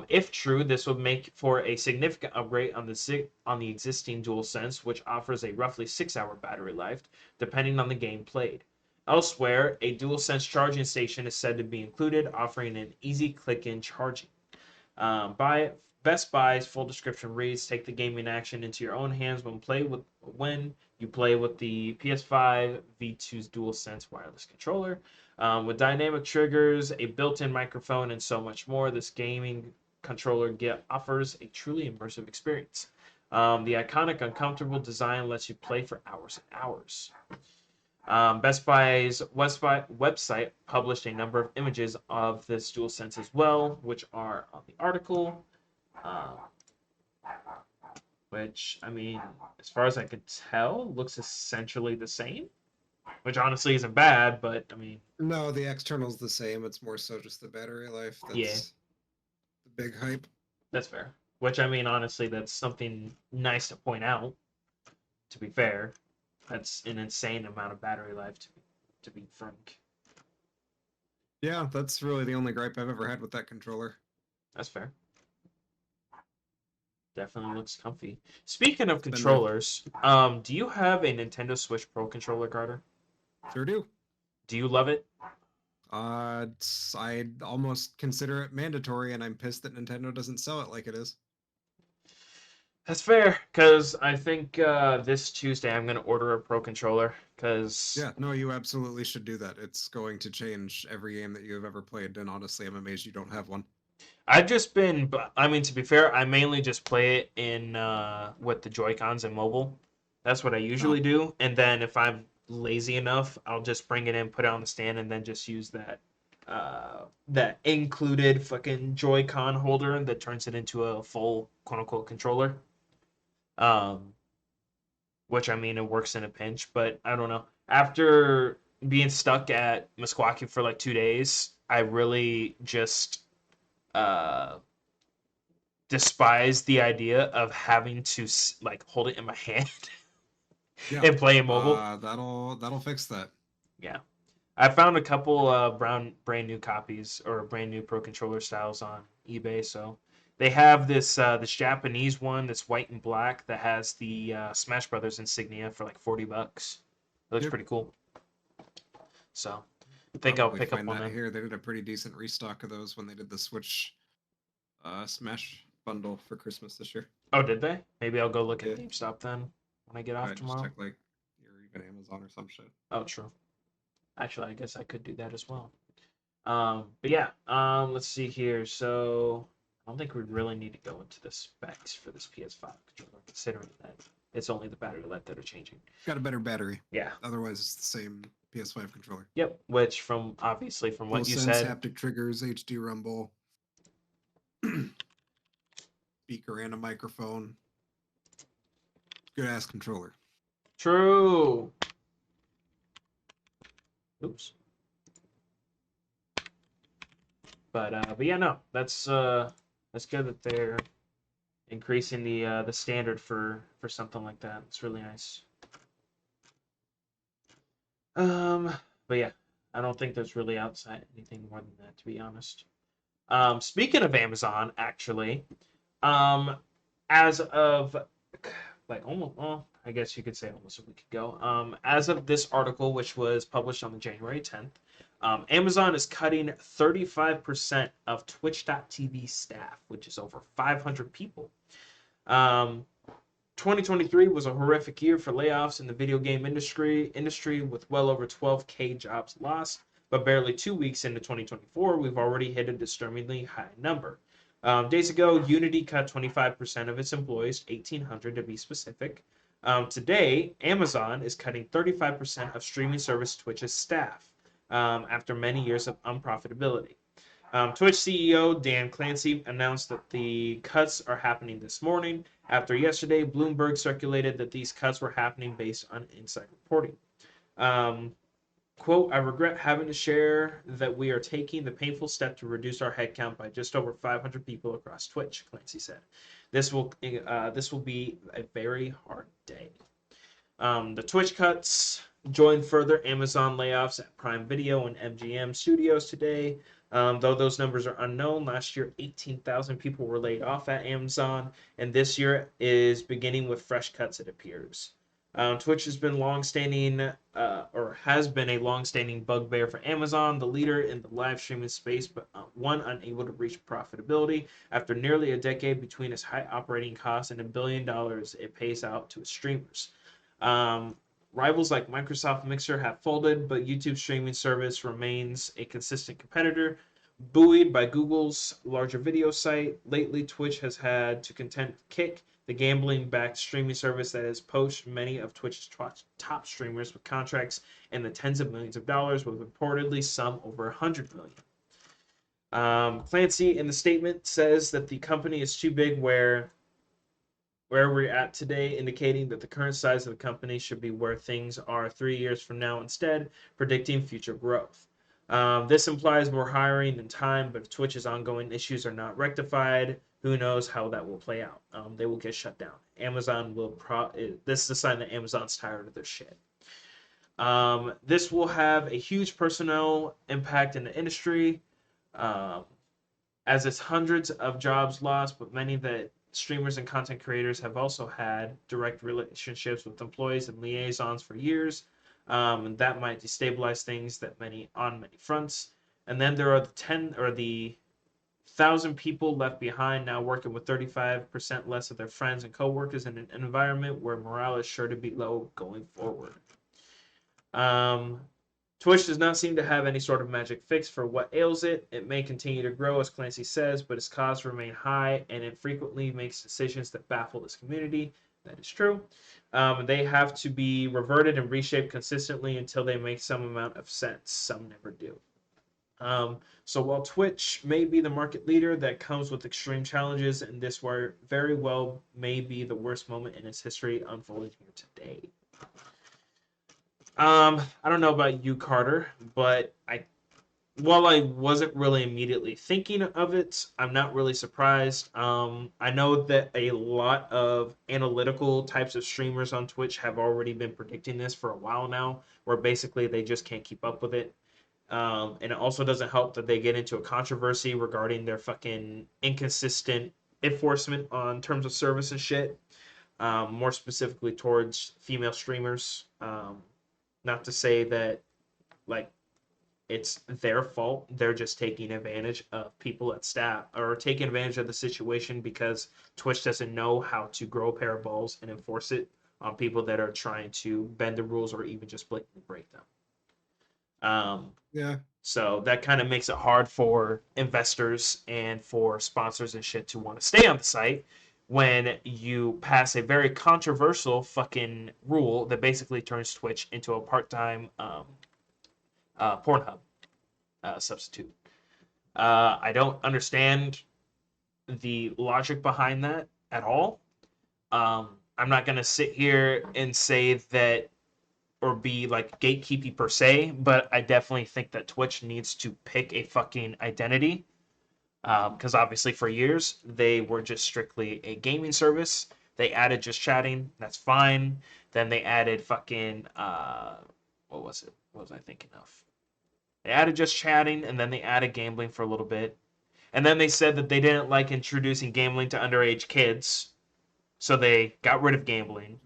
If true, this would make for a significant upgrade on the existing DualSense, which offers a roughly 6-hour battery life, depending on the game played. Elsewhere, a DualSense charging station is said to be included, offering an easy click-in charging. Best Buy's full description reads: "Take the gaming action into your own hands when you play with the PS5 V2's DualSense wireless controller. With dynamic triggers, a built-in microphone, and so much more, this gaming controller offers a truly immersive experience. The iconic, uncomfortable design lets you play for hours and hours." Best Buy's website published a number of images of this DualSense as well, which are on the article. Which, I mean, as far as I could tell, looks essentially the same. Which honestly isn't bad, but I mean. No, the external's the same. It's more so just the battery life. That's the big hype. That's fair. Which, I mean, honestly, that's something nice to point out, to be fair. That's an insane amount of battery life, to be frank. Yeah, that's really the only gripe I've ever had with that controller. That's fair. Definitely looks comfy. Speaking of controllers, do you have a Nintendo Switch Pro controller, Carter? Sure do. Do you love it? I'd almost consider it mandatory, and I'm pissed that Nintendo doesn't sell it like it is. That's fair, because I think this Tuesday I'm going to order a Pro controller, because... Yeah, no, you absolutely should do that. It's going to change every game that you have ever played, and honestly, I'm amazed you don't have one. I've just been, I mean, to be fair, I mainly just play it in with the Joy-Cons and mobile. That's what I usually do, and then if I'm lazy enough, I'll just bring it in, put it on the stand, and then just use that included fucking Joy-Con holder that turns it into a full quote-unquote controller. Which, I mean, it works in a pinch, but I don't know. After being stuck at Meskwaki for like 2 days, I really just despise the idea of having to like hold it in my hand. Yeah. and playing mobile. That'll fix that. Yeah. I found a couple brand new copies or brand new Pro Controller styles on eBay. So they have this Japanese one that's white and black that has the Smash Brothers insignia for like $40. It looks Yep. pretty cool. So I think I'll Probably pick up find one that of them. here. They did a pretty decent restock of those when they did the Switch Smash bundle for Christmas this year. Oh, did they? Maybe I'll go look at Yeah. GameStop then when I get off Just tomorrow. check like or even Amazon or some shit. Oh, true. Actually, I guess I could do that as well. But yeah, let's see here. So I don't think we really need to go into the specs for this PS5 controller, considering that it's only the battery life that are changing. Got a better battery. Yeah. Otherwise, it's the same PS5 controller. Yep. Which, from obviously from what you sense, said, haptic triggers, HD rumble, speaker and a microphone. Good ass controller. true. Oops. But yeah, no, that's good that they're increasing the standard for something like that. It's really nice. But yeah, I don't think there's really outside anything more than that, to be honest. Speaking of Amazon, actually, as of like almost, well, I guess you could say almost a week ago, as of this article, which was published on the January 10th, Amazon is cutting 35% of Twitch.tv staff, which is over 500 people. 2023 was a horrific year for layoffs in the video game industry with well over 12K jobs lost. But barely 2 weeks into 2024, we've already hit a disturbingly high number. Days ago, Unity cut 25% of its employees, 1,800 to be specific. Today, Amazon is cutting 35% of streaming service Twitch's staff after many years of unprofitability. Twitch CEO Dan Clancy announced that the cuts are happening this morning. After yesterday, Bloomberg circulated that these cuts were happening based on inside reporting. Quote, I regret having to share that we are taking the painful step to reduce our headcount by just over 500 people across Twitch, Clancy said. This will be a very hard day. The Twitch cuts joined further Amazon layoffs at Prime Video and MGM Studios today. Though those numbers are unknown, last year 18,000 people were laid off at Amazon, and this year is beginning with fresh cuts, it appears. Twitch has been has been a long-standing bugbear for Amazon, the leader in the live streaming space, but one unable to reach profitability. After nearly a decade between its high operating costs and $1 billion it pays out to its streamers. Rivals like Microsoft Mixer have folded, but YouTube streaming service remains a consistent competitor. Buoyed by Google's larger video site, lately Twitch has had to contend with Kick, the gambling-backed streaming service that has poached many of Twitch's top streamers with contracts in the tens of millions of dollars, with reportedly some over 100 million. Clancy, in the statement, says that the company is too big where we're at today, indicating that the current size of the company should be where things are 3 years from now instead, predicting future growth. This implies more hiring and time, but if Twitch's ongoing issues are not rectified, who knows how that will play out. They will get shut down. Amazon will this is a sign that Amazon's tired of their shit. This will have a huge personnel impact in the industry, as it's hundreds of jobs lost, but many that streamers and content creators have also had direct relationships with employees and liaisons for years, and that might destabilize things on many fronts. And then there are the 1,000 people left behind now working with 35% less of their friends and coworkers in an environment where morale is sure to be low going forward. Twitch does not seem to have any sort of magic fix for what ails it. It may continue to grow, as Clancy says, but its costs remain high, and it frequently makes decisions that baffle this community. That is true. They have to be reverted and reshaped consistently until they make some amount of sense. Some never do. So while Twitch may be the market leader, that comes with extreme challenges, and this very well may be the worst moment in its history unfolding here today. I don't know about you, Carter, but while I wasn't really immediately thinking of it, I'm not really surprised. I know that a lot of analytical types of streamers on Twitch have already been predicting this for a while now, where basically they just can't keep up with it. And it also doesn't help that they get into a controversy regarding their fucking inconsistent enforcement on terms of service and shit. More specifically towards female streamers. Not to say that like it's their fault. They're just taking advantage of people at staff or taking advantage of the situation because Twitch doesn't know how to grow a pair of balls and enforce it on people that are trying to bend the rules or even just blatantly break them. Yeah. So that kind of makes it hard for investors and for sponsors and shit to want to stay on the site when you pass a very controversial fucking rule that basically turns Twitch into a part-time Pornhub substitute. I don't understand the logic behind that at all. I'm not gonna sit here and say that or be like gatekeeping per se, but I definitely think that Twitch needs to pick a fucking identity. Because obviously for years they were just strictly a gaming service. They added just chatting, that's fine. Then they added fucking what was it? What was I thinking of? They added just chatting, and then they added gambling for a little bit. And then they said that they didn't like introducing gambling to underage kids, so they got rid of gambling,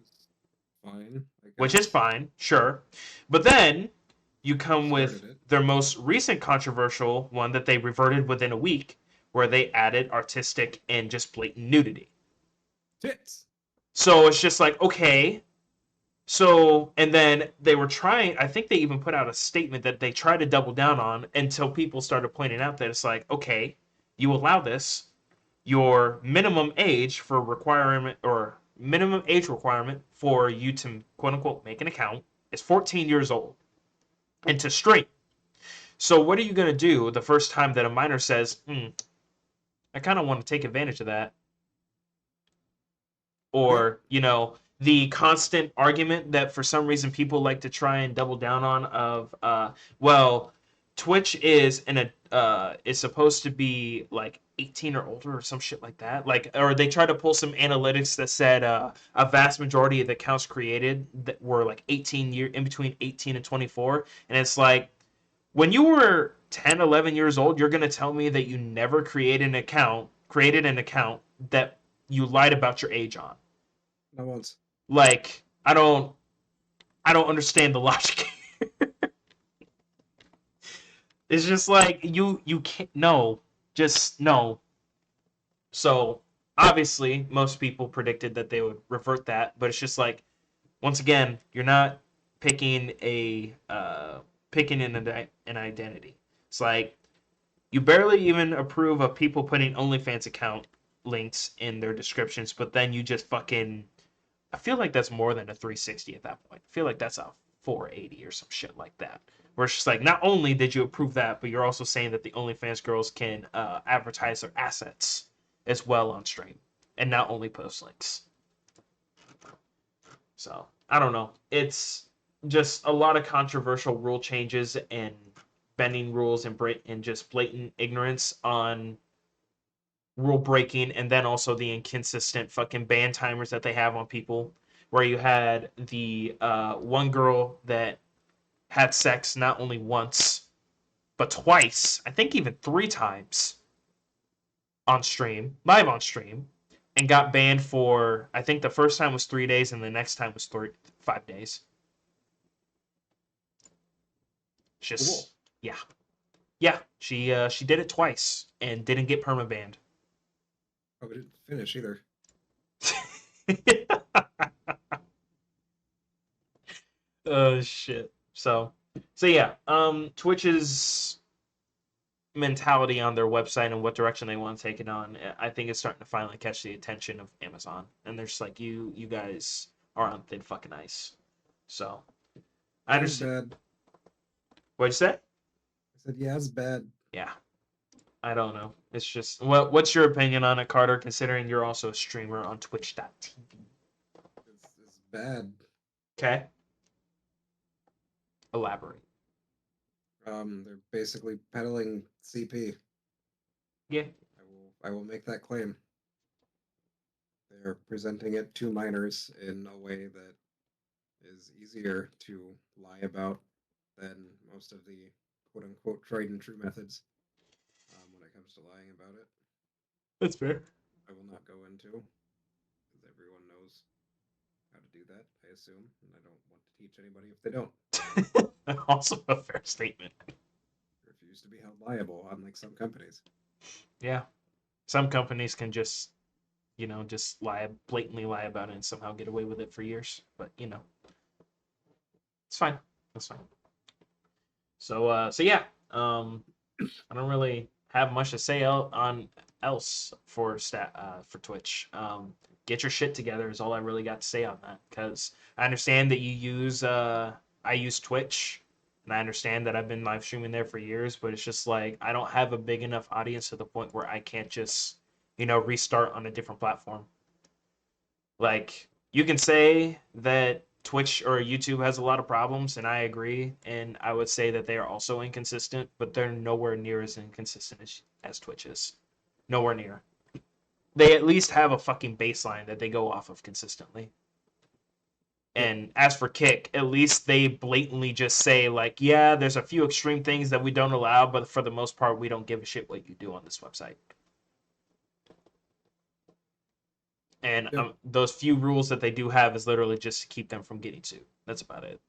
Fine, I which is guess. fine, sure. But then you come with Started it. their most recent controversial one that they reverted within a week, where they added artistic and just blatant nudity. Tits. So it's just like, okay. So, and then they were trying, I think they even put out a statement that they tried to double down on until people started pointing out that it's like, okay, you allow this, your minimum age for requirement or minimum age requirement for you to quote unquote make an account is 14 years old and to stream. So what are you going to do the first time that a minor says, I kind of want to take advantage of that? Yep. Or, the constant argument that for some reason people like to try and double down on of, well, Twitch is supposed to be like 18 or older or some shit like that. Like, or they try to pull some analytics that said a vast majority of the accounts created that were like in between 18 and 24. And it's like, when you were 10, 11 years old, you're going to tell me that you never created an account that you lied about your age on. Not once. Like, I don't understand the logic. It's just like you can't no, just no. So obviously most people predicted that they would revert that, but it's just like once again, you're not picking an identity. It's like you barely even approve of people putting OnlyFans account links in their descriptions, but then you just fucking I feel like that's more than a 360 at that point. I feel like that's a 480 or some shit like that. Where it's just like, not only did you approve that, but you're also saying that the OnlyFans girls can advertise their assets as well on stream and not only post links. So, I don't know. It's just a lot of controversial rule changes and bending rules and just blatant ignorance on rule breaking, and then also the inconsistent fucking ban timers that they have on people. Where you had the one girl that had sex not only once but twice, I think even 3 times on stream, live on stream, and got banned for I think the first time was 3 days and the next time was 5 days. Just Cool. yeah, yeah. She did it twice and didn't get perma banned. Oh, we didn't finish either. Oh shit. So yeah, Twitch's mentality on their website and what direction they want to take it on, I think it's starting to finally catch the attention of Amazon. And they're just like, you guys are on thin fucking ice. So I Yeah, it's understand. bad. What'd you say? I said, yeah, it's bad. Yeah. I don't know. It's just what's your opinion on it, Carter, considering you're also a streamer on twitch.tv? It's bad. Okay. Elaborate. They're basically peddling CP. Yeah. I will make that claim. They're presenting it to minors in a way that is easier to lie about than most of the quote unquote tried and true methods when it comes to lying about it. That's fair. I will not go into because everyone knows how to do that, I assume, and I don't want to teach anybody if they don't. Also a fair statement. Refuse to be held liable, unlike some companies. Yeah. Some companies can just, just blatantly lie about it and somehow get away with it for years. But, it's fine. That's fine. So yeah. I don't really have much to say on else for Twitch. Get your shit together is all I really got to say on that, because I understand that I use Twitch, and I understand that I've been live streaming there for years, but it's just like I don't have a big enough audience to the point where I can't just restart on a different platform. Like, you can say that Twitch or YouTube has a lot of problems, and I agree, and I would say that they are also inconsistent, but they're nowhere near as inconsistent as Twitch is. Nowhere near. They at least have a fucking baseline that they go off of consistently. And as for Kick, at least they blatantly just say, like, yeah, there's a few extreme things that we don't allow, but for the most part, we don't give a shit what you do on this website. And those few rules that they do have is literally just to keep them from getting sued. That's about it.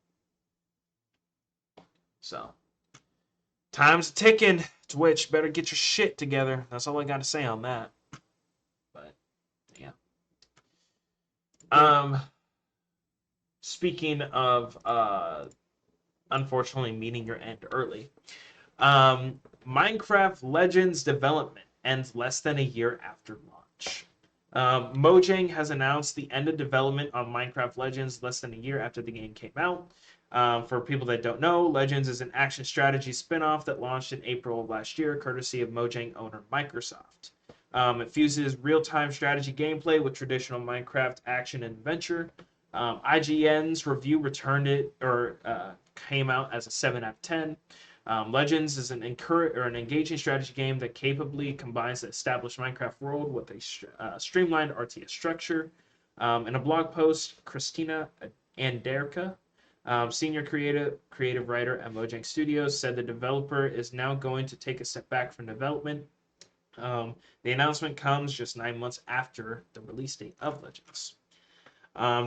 So, time's ticking. Twitch, better get your shit together. That's all I got to say on that. But, yeah. Speaking of, unfortunately meeting your end early, Minecraft Legends development ends less than a year after launch. Mojang has announced the end of development on Minecraft Legends less than a year after the game came out. For people that don't know, Legends is an action strategy spin-off that launched in April of last year, courtesy of Mojang owner Microsoft. It fuses real-time strategy gameplay with traditional Minecraft action and adventure. IGN's review came out as a 7 out of 10. Legends is an engaging strategy game that capably combines the established Minecraft world with a streamlined RTS structure. In a blog post, Christina Anderka, senior creative writer at Mojang Studios, said the developer is now going to take a step back from development. The announcement comes just 9 months after the release date of Legends.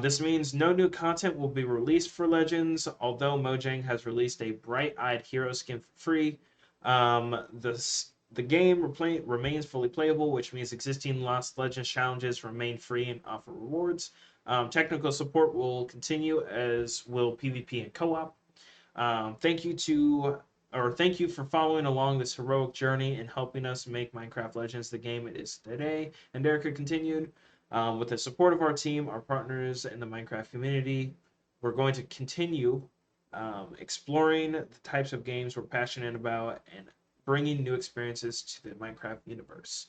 This means no new content will be released for Legends, although Mojang has released a bright-eyed hero skin for free. The game remains fully playable, which means existing Lost Legends challenges remain free and offer rewards. Technical support will continue, as will PvP and co-op. Thank you for following along this heroic journey and helping us make Minecraft Legends the game it is today. And Erica continued, with the support of our team, our partners in the Minecraft community, we're going to continue exploring the types of games we're passionate about and bringing new experiences to the Minecraft universe.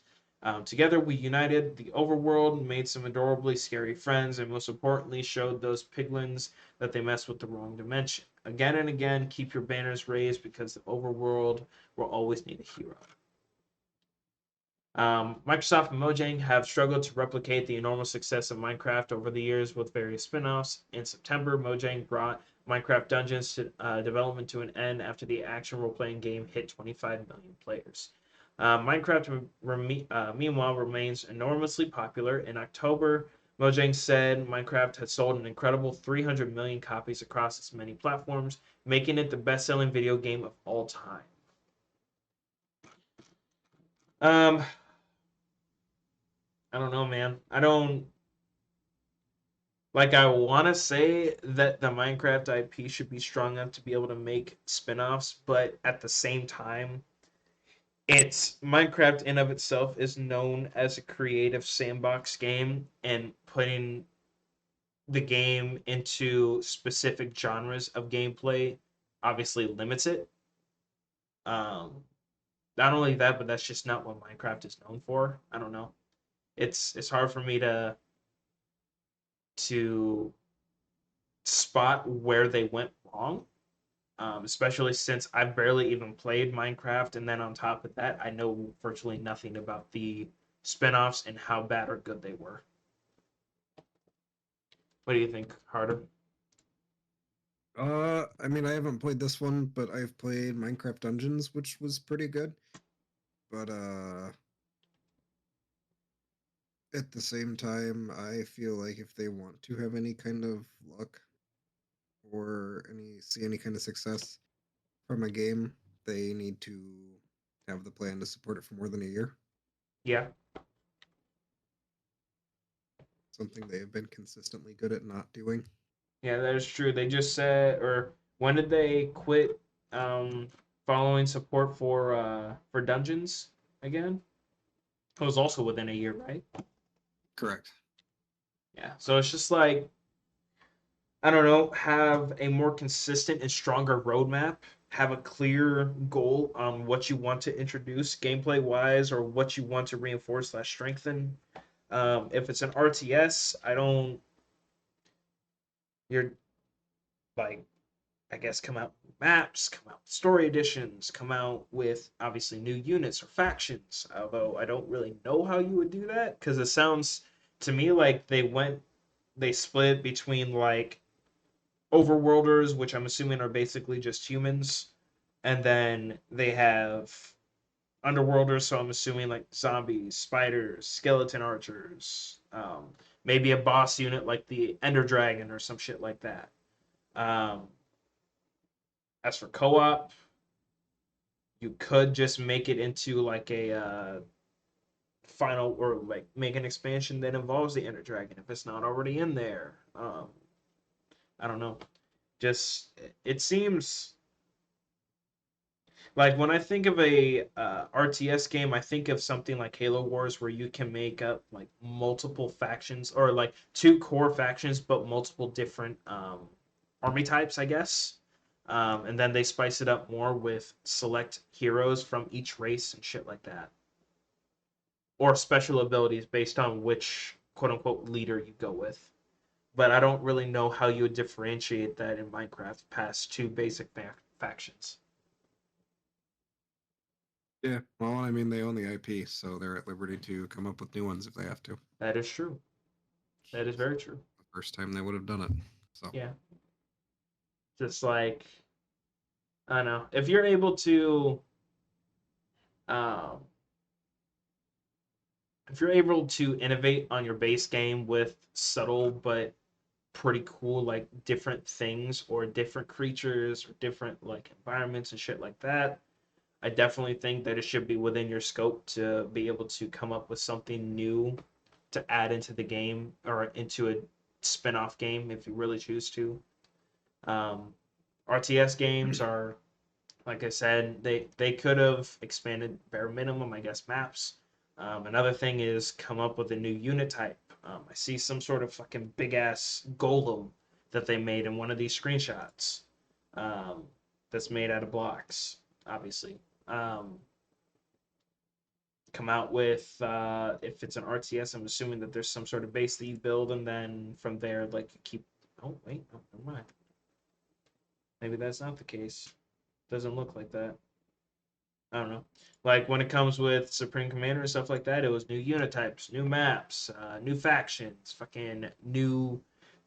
Together, we united the overworld, made some adorably scary friends, and most importantly, showed those piglins that they mess with the wrong dimension. Again and again, keep your banners raised, because the overworld will always need a hero. Microsoft and Mojang have struggled to replicate the enormous success of Minecraft over the years with various spin-offs. In September, Mojang brought Minecraft Dungeons to development to an end after the action role-playing game hit 25 million players. Minecraft, meanwhile, remains enormously popular. In October, Mojang said Minecraft had sold an incredible 300 million copies across its many platforms, making it the best-selling video game of all time. I don't know, man. I want to say that the Minecraft IP should be strong enough to be able to make spin-offs, but at the same time, Minecraft in of itself is known as a creative sandbox game, and putting the game into specific genres of gameplay obviously limits it. Not only that, but that's just not what Minecraft is known for. I don't know. It's hard for me to spot where they went wrong. especially since I've barely even played Minecraft, and then on top of that, I know virtually nothing about the spin-offs and how bad or good they were. What do you think, Harder? I mean, I haven't played this one, but I've played Minecraft Dungeons, which was pretty good. But at the same time, I feel like if they want to have any kind of luck or any kind of success from a game, they need to have the plan to support it for more than a year. Yeah, Something they have been consistently good at not doing. yeah, that is true. They just said, or when did they quit um, following support for Dungeons again? It was also within a year, right? Correct. Yeah. So it's just like, I don't know, have a more consistent and stronger roadmap, have a clear goal on what you want to introduce gameplay wise or what you want to reinforce slash strengthen. If it's an RTS, I don't. You're like, I guess, come out with maps, come out with story editions, come out with obviously new units or factions. Although I don't really know how you would do that because it sounds to me like they split between like overworlders, which I'm assuming are basically just humans, and then they have underworlders, so I'm assuming like zombies, spiders, skeleton archers, maybe a boss unit like the Ender Dragon or some shit like that. Um, as for co-op, you could just make it into like a final or like make an expansion that involves the Ender Dragon if it's not already in there. I don't know. Just it seems like when I think of a RTS game, I think of something like Halo Wars, where you can make up like multiple factions or like two core factions, but multiple different army types, I guess. And then they spice it up more with select heroes from each race and shit like that, or special abilities based on which quote unquote leader you go with. But I don't really know how you would differentiate that in Minecraft past two basic factions. Yeah, well, I mean, they own the IP, so they're at liberty to come up with new ones if they have to. That is true. That is It's very true. the first time they would have done it. So, Yeah. Just like, I don't know. If you're able to um if you're able to innovate on your base game with subtle but pretty cool like different things or different creatures or different like environments and shit like that, I definitely think that it should be within your scope to be able to come up with something new to add into the game or into a spin-off game if you really choose to. Um, RTS games are, like I said, they could have expanded bare minimum, I guess, maps. Another thing is come up with a new unit type. I see some sort of fucking big ass golem that they made in one of these screenshots. Um, that's made out of blocks, obviously. Um, come out with if it's an RTS, I'm assuming that there's some sort of base that you build, and then from there, like you keep. Oh wait, no, never mind. Maybe that's not the case. Doesn't look like that. I don't know. Like when it comes with Supreme Commander and stuff like that, it was new unit types, new maps, new factions, fucking new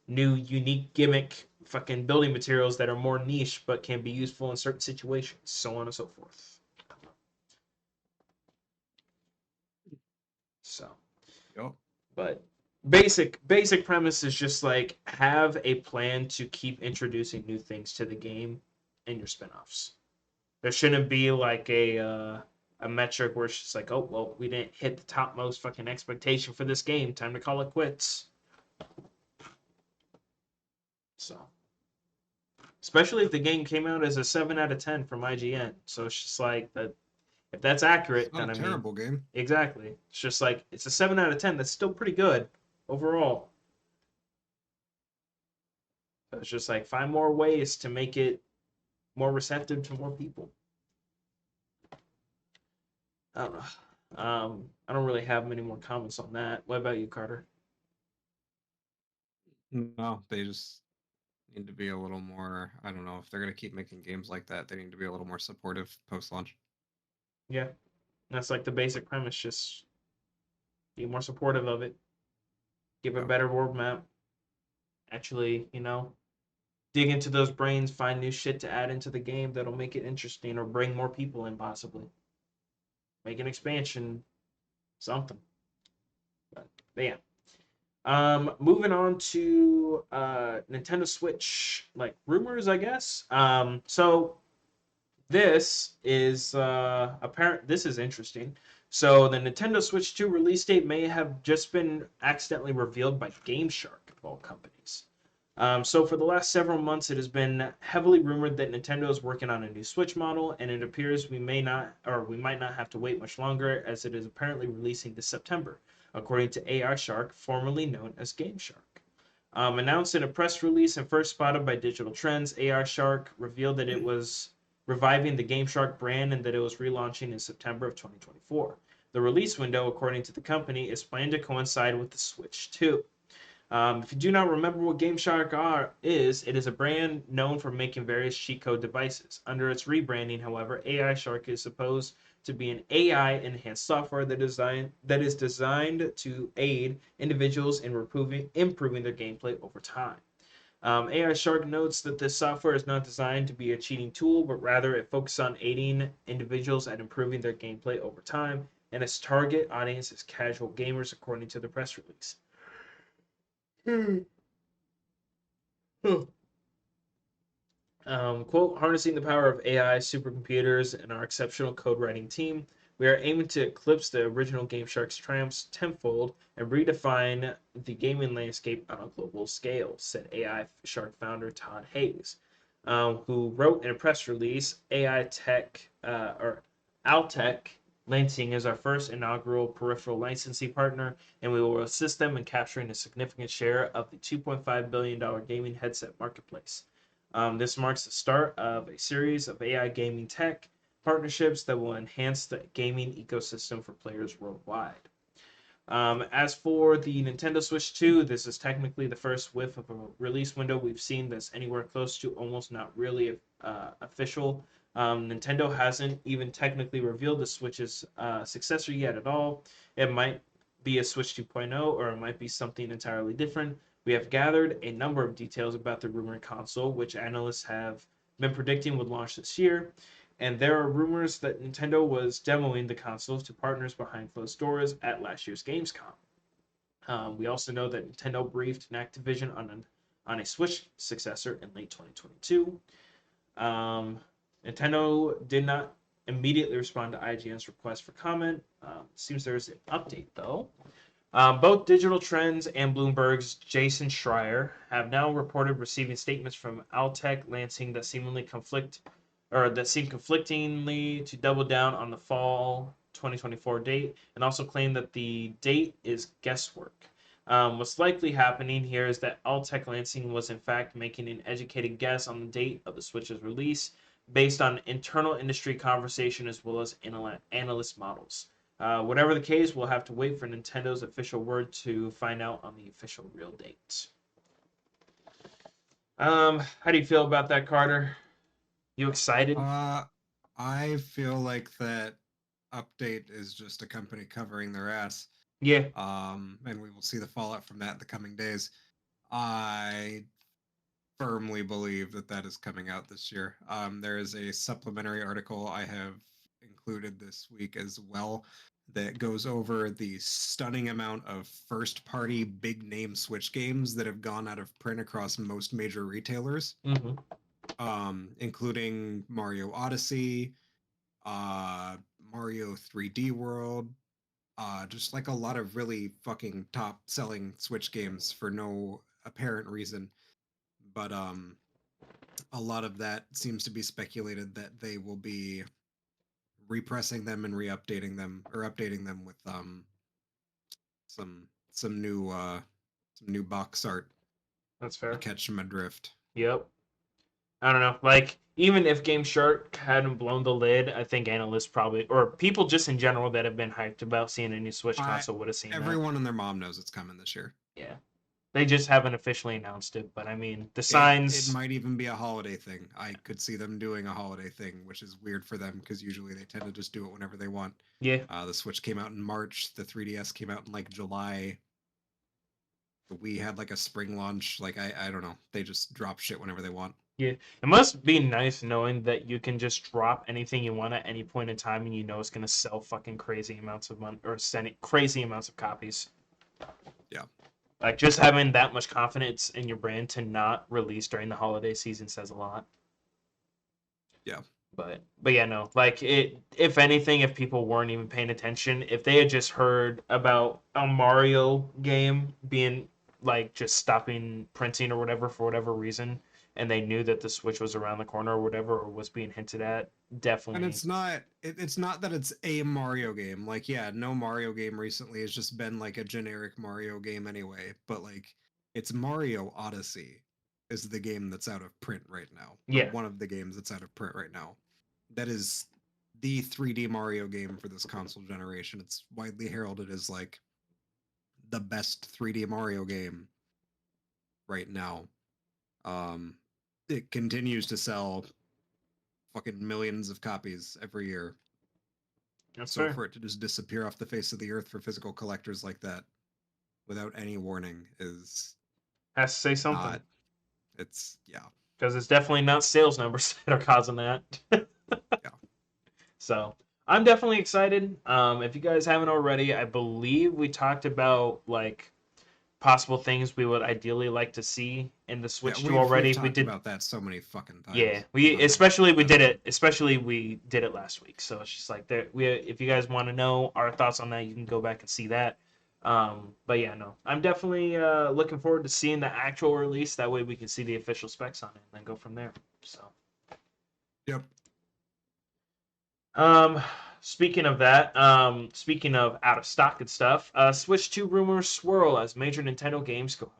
unique gimmick, fucking building materials that are more niche but can be useful in certain situations, so on and so forth. So, yep. but basic premise is just like have a plan to keep introducing new things to the game in your spin-offs. There shouldn't be like a metric where it's just like, oh well, we didn't hit the topmost fucking expectation for this game. Time to call it quits. So, especially if the game came out as a 7 out of 10 from IGN. So it's just like that. If that's It's accurate, not then a I mean, terrible game. exactly. It's just like it's a 7 out of 10. That's still pretty good overall. So it's just like find more ways to make it more receptive to more people. I don't know. I don't really have many more comments on that. What about you, Carter? No, they just Need to be a little more. I don't know if they're gonna keep making games like that. They need to be a little more supportive post launch. Yeah, that's like the basic premise. Just be more supportive of it. Give a So better roadmap. Actually, dig into those brains, find new shit to add into the game that'll make it interesting or bring more people in, possibly. Make an expansion, something. But yeah. Moving on to Nintendo Switch, like rumors, I guess. So this is apparent. This is interesting. So the Nintendo Switch 2 release date may have just been accidentally revealed by GameShark of all companies. So for the last several months, it has been heavily rumored that Nintendo is working on a new Switch model, and it appears we might not have to wait much longer, as it is apparently releasing this September, according to AI Shark, formerly known as GameShark. Announced in a press release and first spotted by Digital Trends, AR Shark revealed that it was reviving the GameShark brand and that it was relaunching in September of 2024. The release window, according to the company, is planned to coincide with the Switch 2. If you do not remember what GameShark is, it is a brand known for making various cheat code devices. Under its rebranding, however, AI Shark is supposed to be an AI enhanced software that is designed to aid individuals in improving their gameplay over time. AI Shark notes that this software is not designed to be a cheating tool, but rather it focuses on aiding individuals at improving their gameplay over time, and its target audience is casual gamers, according to the press release. Quote, harnessing the power of AI supercomputers and our exceptional code writing team, we are aiming to eclipse the original Game Shark's triumphs tenfold and redefine the gaming landscape on a global scale, said AI Shark founder Todd Hayes, who wrote in a press release, AI Tech, or Altech Lansing is our first inaugural peripheral licensing partner, and we will assist them in capturing a significant share of the $2.5 billion gaming headset marketplace. This marks the start of a series of AI gaming tech partnerships that will enhance the gaming ecosystem for players worldwide. As for the Nintendo Switch 2, this is technically the first whiff of a release window we've seen that's anywhere close to almost not really official. Nintendo hasn't even technically revealed the Switch's successor yet at all. It might be a Switch 2.0 or it might be something entirely different. We have gathered a number of details about the rumored console, which analysts have been predicting would launch this year. And there are rumors that Nintendo was demoing the consoles to partners behind closed doors at last year's Gamescom. We also know that Nintendo briefed Activision on a Switch successor in late 2022. Nintendo did not immediately respond to IGN's request for comment. Seems there's an update though. Both Digital Trends and Bloomberg's Jason Schreier have now reported receiving statements from Altec Lansing that seem conflictingly to double down on the fall 2024 date, and also claim that the date is guesswork. What's likely happening here is that Altec Lansing was in fact making an educated guess on the date of the Switch's release based on internal industry conversation as well as analyst models. Whatever the case, we'll have to wait for Nintendo's official word to find out on the official real date. How do you feel about that, Carter? You excited? I feel like that update is just a company covering their ass. Yeah. And we will see the fallout from that in the coming days. I firmly believe that that is coming out this year. There is a supplementary article I have included this week as well that goes over the stunning amount of first-party big-name Switch games that have gone out of print across most major retailers, including Mario Odyssey, Mario 3D World, just like a lot of really fucking top-selling Switch games for no apparent reason. But a lot of that seems to be speculated that they will be repressing them and re-updating them or updating them with some new box art. That's fair. To catch my drift. Yep. I don't know. Like, even if Game Shark hadn't blown the lid, I think analysts probably, or people just in general that have been hyped about seeing a new Switch console would have seen everyone and their mom knows it's coming this year. Yeah. They just haven't officially announced it, but I mean, the It signs. might even be a holiday thing. I could see them doing a holiday thing, which is weird for them because usually they tend to just do it whenever they want. Yeah, The Switch came out in March. The 3DS came out in like July. The Wii had like a spring launch. Like I don't know. They just drop shit whenever they want. yeah. It must be nice knowing that you can just drop anything you want at any point in time, and you know it's gonna sell fucking crazy amounts of money or send it crazy amounts of copies. Yeah. Like just having that much confidence in your brand to not release during the holiday season says a lot. Yeah. But yeah, no. Like it if anything, if people weren't even paying attention, if they had just heard about a Mario game being like just stopping printing or whatever for whatever reason, and they knew that the Switch was around the corner or whatever or was being hinted at, And definitely. it's not that it's a Mario game. Like yeah, no Mario game recently has just been like a generic Mario game anyway, but like it's Mario Odyssey is the game that's out of print right now. Or Yeah, one of the games that's out of print right now. That is the 3D Mario game for this console generation. It's widely heralded as like the best 3D Mario game right now. Um it continues to sell fucking millions of copies every year. that's So fair. for it to just disappear off the face of the earth for physical collectors like that without any warning is Has to say something. not. It's yeah. Because it's definitely not sales numbers that are causing that. Yeah. So I'm definitely excited. If you guys haven't already, I believe we talked about like possible things we would ideally like to see in the Yeah, Switch 2 we've already. We talked did, about that so many fucking yeah. times. We especially we I did don't it. know. Especially we did it last week. So it's just like there. We if you guys want to know our thoughts on that, you can go back and see that. But yeah, no, I'm definitely looking forward to seeing the actual release. That way we can see the official specs on it and then go from there. So. Yep. Um, speaking of that, speaking of out of stock and stuff, Switch 2 rumors swirl as major Nintendo games go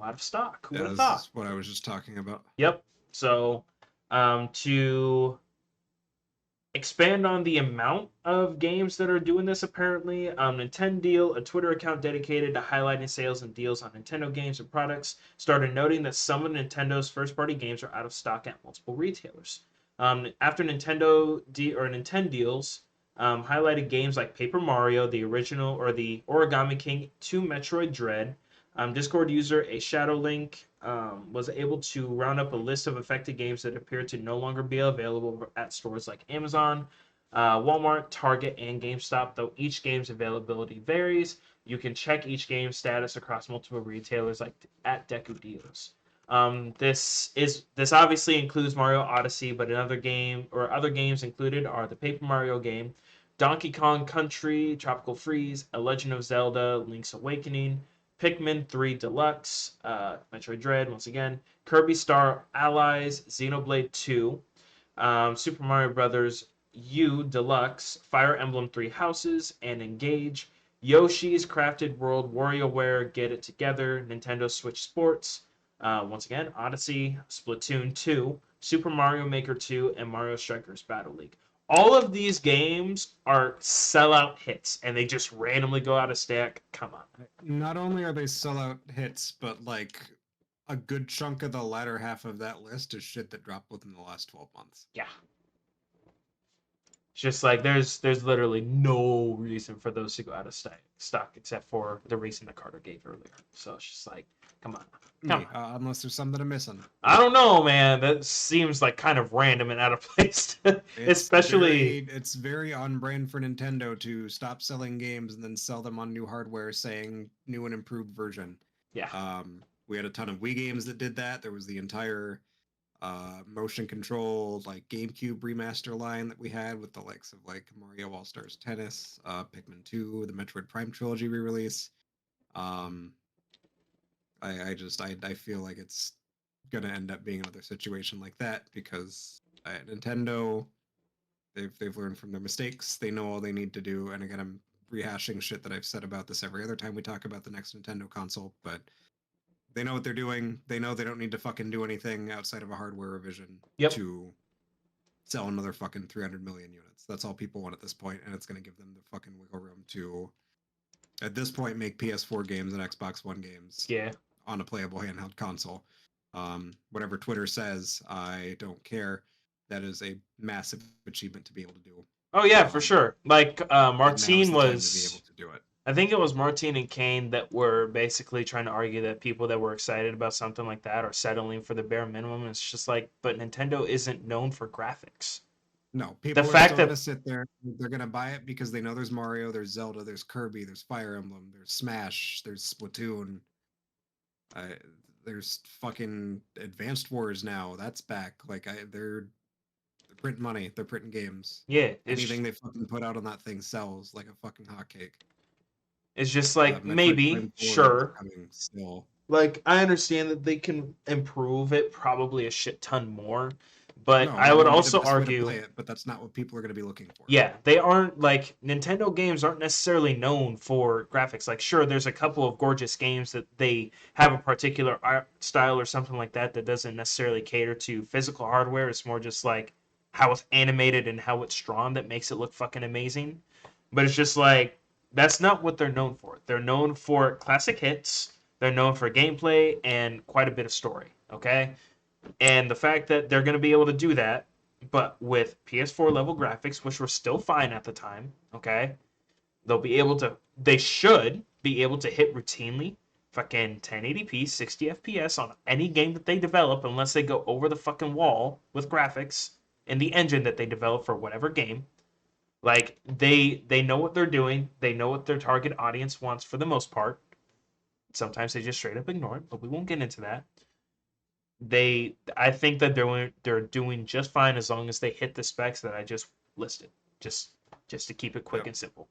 out of stock. Who would Yeah, have this thought? is what I was just talking about. Yep. So, to expand on the amount of games that are doing this, apparently, Nintendo, a Twitter account dedicated to highlighting sales and deals on Nintendo games and products, started noting that some of Nintendo's first-party games are out of stock at multiple retailers. After Nintendo deals highlighted games like Paper Mario, the original, or the Origami King 2 Metroid Dread. Discord user A Shadow Link was able to round up a list of affected games that appear to no longer be available at stores like Amazon, Walmart, Target, and GameStop. Though each game's availability varies, you can check each game's status across multiple retailers like at Deku Deals. This obviously includes Mario Odyssey, but another game or other games included are the Paper Mario game, Donkey Kong Country, Tropical Freeze, A Legend of Zelda, Link's Awakening, Pikmin 3 Deluxe, Metroid Dread, once again, Kirby Star Allies, Xenoblade 2, Super Mario Brothers U Deluxe, Fire Emblem 3 Houses, and Engage, Yoshi's Crafted World, WarioWare, Get It Together, Nintendo Switch Sports, once again, Odyssey, Splatoon 2, Super Mario Maker 2, and Mario Strikers Battle League. All of these games are sellout hits, and they just randomly go out of stack. Come on. Not only are they sellout hits, but like a good chunk of the latter half of that list is shit that dropped within the last 12 months. Yeah. It's just like there's literally no reason for those to go out of stock except for the reason that Carter gave earlier. So it's just like, come on, come Me, on. unless there's something I'm missing. I don't know, man. That seems like kind of random and out of place. Especially, It's very on brand for Nintendo to stop selling games and then sell them on new hardware saying new and improved version. yeah, We had a ton of Wii games that did that. There was the entire motion control like GameCube remaster line that we had with the likes of like Mario All Stars Tennis, Pikmin 2, the Metroid Prime trilogy re-release. Um, I feel like it's gonna end up being another situation like that because Nintendo they've learned from their mistakes. They know all they need to do. And again, I'm rehashing shit that I've said about this every other time we talk about the next Nintendo console, but they know what they're doing. They know they don't need to fucking do anything outside of a hardware revision yep, to sell another fucking 300 million units. That's all people want at this point, and it's going to give them the fucking wiggle room to, at this point, make PS4 games and Xbox One games yeah. on a playable handheld console. Whatever Twitter says, I don't care. That is a massive achievement to be able to do. Oh yeah, for sure. Like And now is Martine the time to be able was, to do it. I think it was Martine and Kane that were basically trying to argue that people that were excited about something like that are settling for the bare minimum. And it's just like, but Nintendo isn't known for graphics. No, The people are fact still going that to sit there. They're going to buy it because they know there's Mario, there's Zelda, there's Kirby, there's Fire Emblem, there's Smash, there's Splatoon. Uh, there's fucking Advanced Wars now. That's back. Like they're printing money. They're printing games. yeah, Anything they fucking put out on that thing sells like a fucking hotcake. it's just like Metroid maybe, Prime 4 is sure. coming still. Like I understand that they can improve it probably a shit ton more, but No, I that would would be the also best way to argue, play it, but that's not what people are going to be looking for. yeah, they aren't like Nintendo games aren't necessarily known for graphics. Like sure, there's a couple of gorgeous games that they have a particular art style or something like that that doesn't necessarily cater to physical hardware. It's more just like how it's animated and how it's drawn that makes it look fucking amazing. But it's just like that's not what they're known for. They're known for classic hits. They're known for gameplay and quite a bit of story. Okay, and the fact that they're going to be able to do that, but with PS4 level graphics, which were still fine at the time. Okay, they'll be able to. They should be able to hit routinely fucking 1080p 60 FPS on any game that they develop, unless they go over the fucking wall with graphics in the engine that they develop for whatever game. Like they know what they're doing. They know what their target audience wants for the most part. Sometimes they just straight up ignore it, but we won't get into that. I think that they're doing just fine as long as they hit the specs that I just listed. Just to keep it quick Yep. and simple.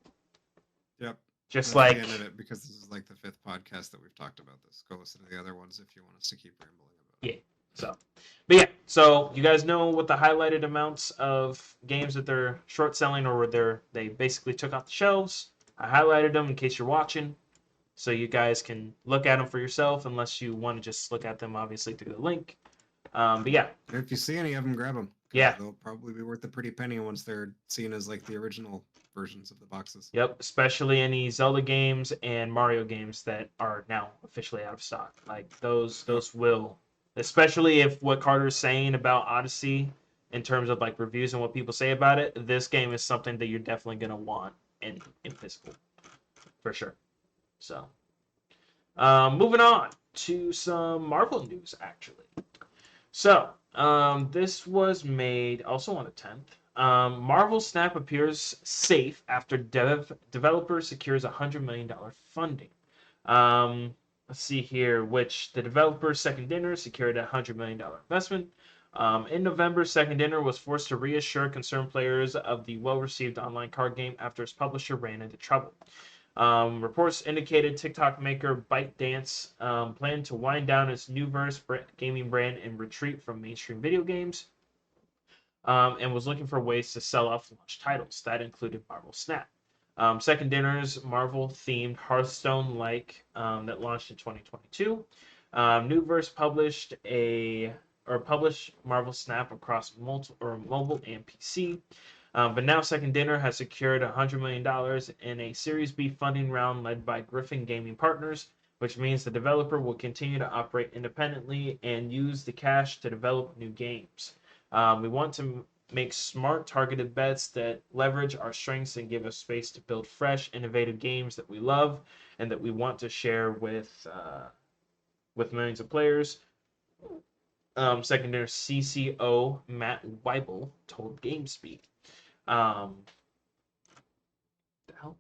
Yep. Just That's like the end of it, because this is like the 5th podcast that we've talked about this. Go listen to the other ones if you want us to keep rambling about it. yeah. So, but yeah, so you guys know what the highlighted amounts of games that they're short selling or they basically took off the shelves. I highlighted them in case you're watching, so you guys can look at them for yourself, unless you want to just look at them obviously through the link. But yeah, If you see any of them, grab them. Yeah. They'll probably be worth a pretty penny once they're seen as like the original versions of the boxes. Yep, especially any Zelda games and Mario games that are now officially out of stock. Like those will, especially if what Carter's saying about Odyssey in terms of like reviews and what people say about it, this game is something that you're definitely gonna want in physical, for sure. So, moving on to some Marvel news actually. So, this was made also on the 10th. Marvel Snap appears safe after developer secures $100 million funding. Let's see here, which the developer Second Dinner secured a $100 million investment. In November, Second Dinner was forced to reassure concerned players of the well-received online card game after its publisher ran into trouble. Reports indicated TikTok maker ByteDance planned to wind down its Newverse gaming brand and retreat from mainstream video games, and was looking for ways to sell off launch titles. That included Marvel Snap. Second Dinner's Marvel-themed Hearthstone-like that launched in 2022. Newverse published Marvel Snap across mobile and PC. But now Second Dinner has secured $100 million in a Series B funding round led by Griffin Gaming Partners, which means the developer will continue to operate independently and use the cash to develop new games. We want to make smart, targeted bets that leverage our strengths and give us space to build fresh, innovative games that we love and that we want to share with millions of players. Second Dinner CCO Matt Weibel told GameSpeak. The hell?